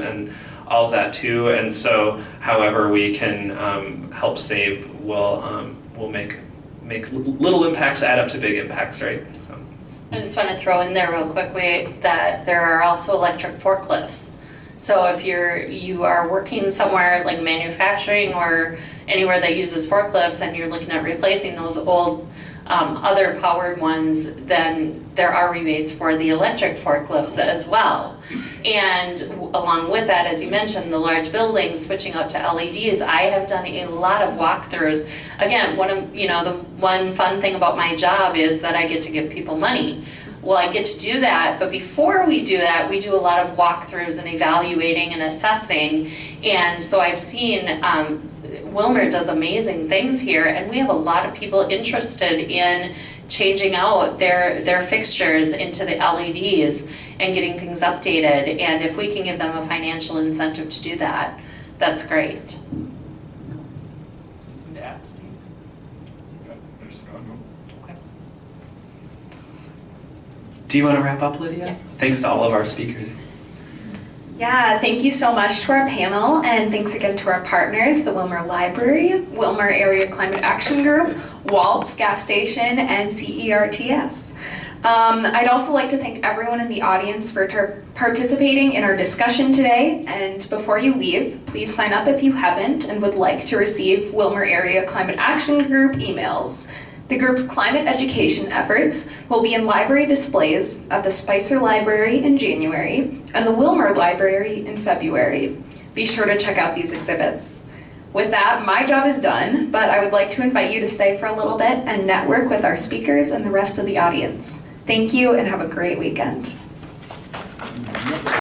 and all of that too. And so, however we can help save will make little impacts add up to big impacts, right? So. I just want to throw in there real quickly that there are also electric forklifts. So if you are working somewhere like manufacturing or anywhere that uses forklifts and you're looking at replacing those old other powered ones, then there are rebates for the electric forklifts as well. And along with that, as you mentioned, the large buildings switching out to LEDs, I have done a lot of walkthroughs. Again, the one fun thing about my job is that I get to give people money. Well, I get to do that, but before we do that, we do a lot of walkthroughs and evaluating and assessing. And so I've seen Willmar does amazing things here, and we have a lot of people interested in changing out their fixtures into the LEDs and getting things updated. And if we can give them a financial incentive to do that, that's great. Do you want to wrap up, Lydia? Yes. Thanks to all of our speakers. Yeah, thank you so much to our panel, and thanks again to our partners, the Willmar Library, Willmar Area Climate Action Group, Waltz Gas Station, and CERTs. I'd also like to thank everyone in the audience for participating in our discussion today, and before you leave, please sign up if you haven't and would like to receive Willmar Area Climate Action Group emails. The group's climate education efforts will be in library displays at the Spicer Library in January and the Willmar Library in February. Be sure to check out these exhibits. With that, my job is done, but I would like to invite you to stay for a little bit and network with our speakers and the rest of the audience. Thank you and have a great weekend.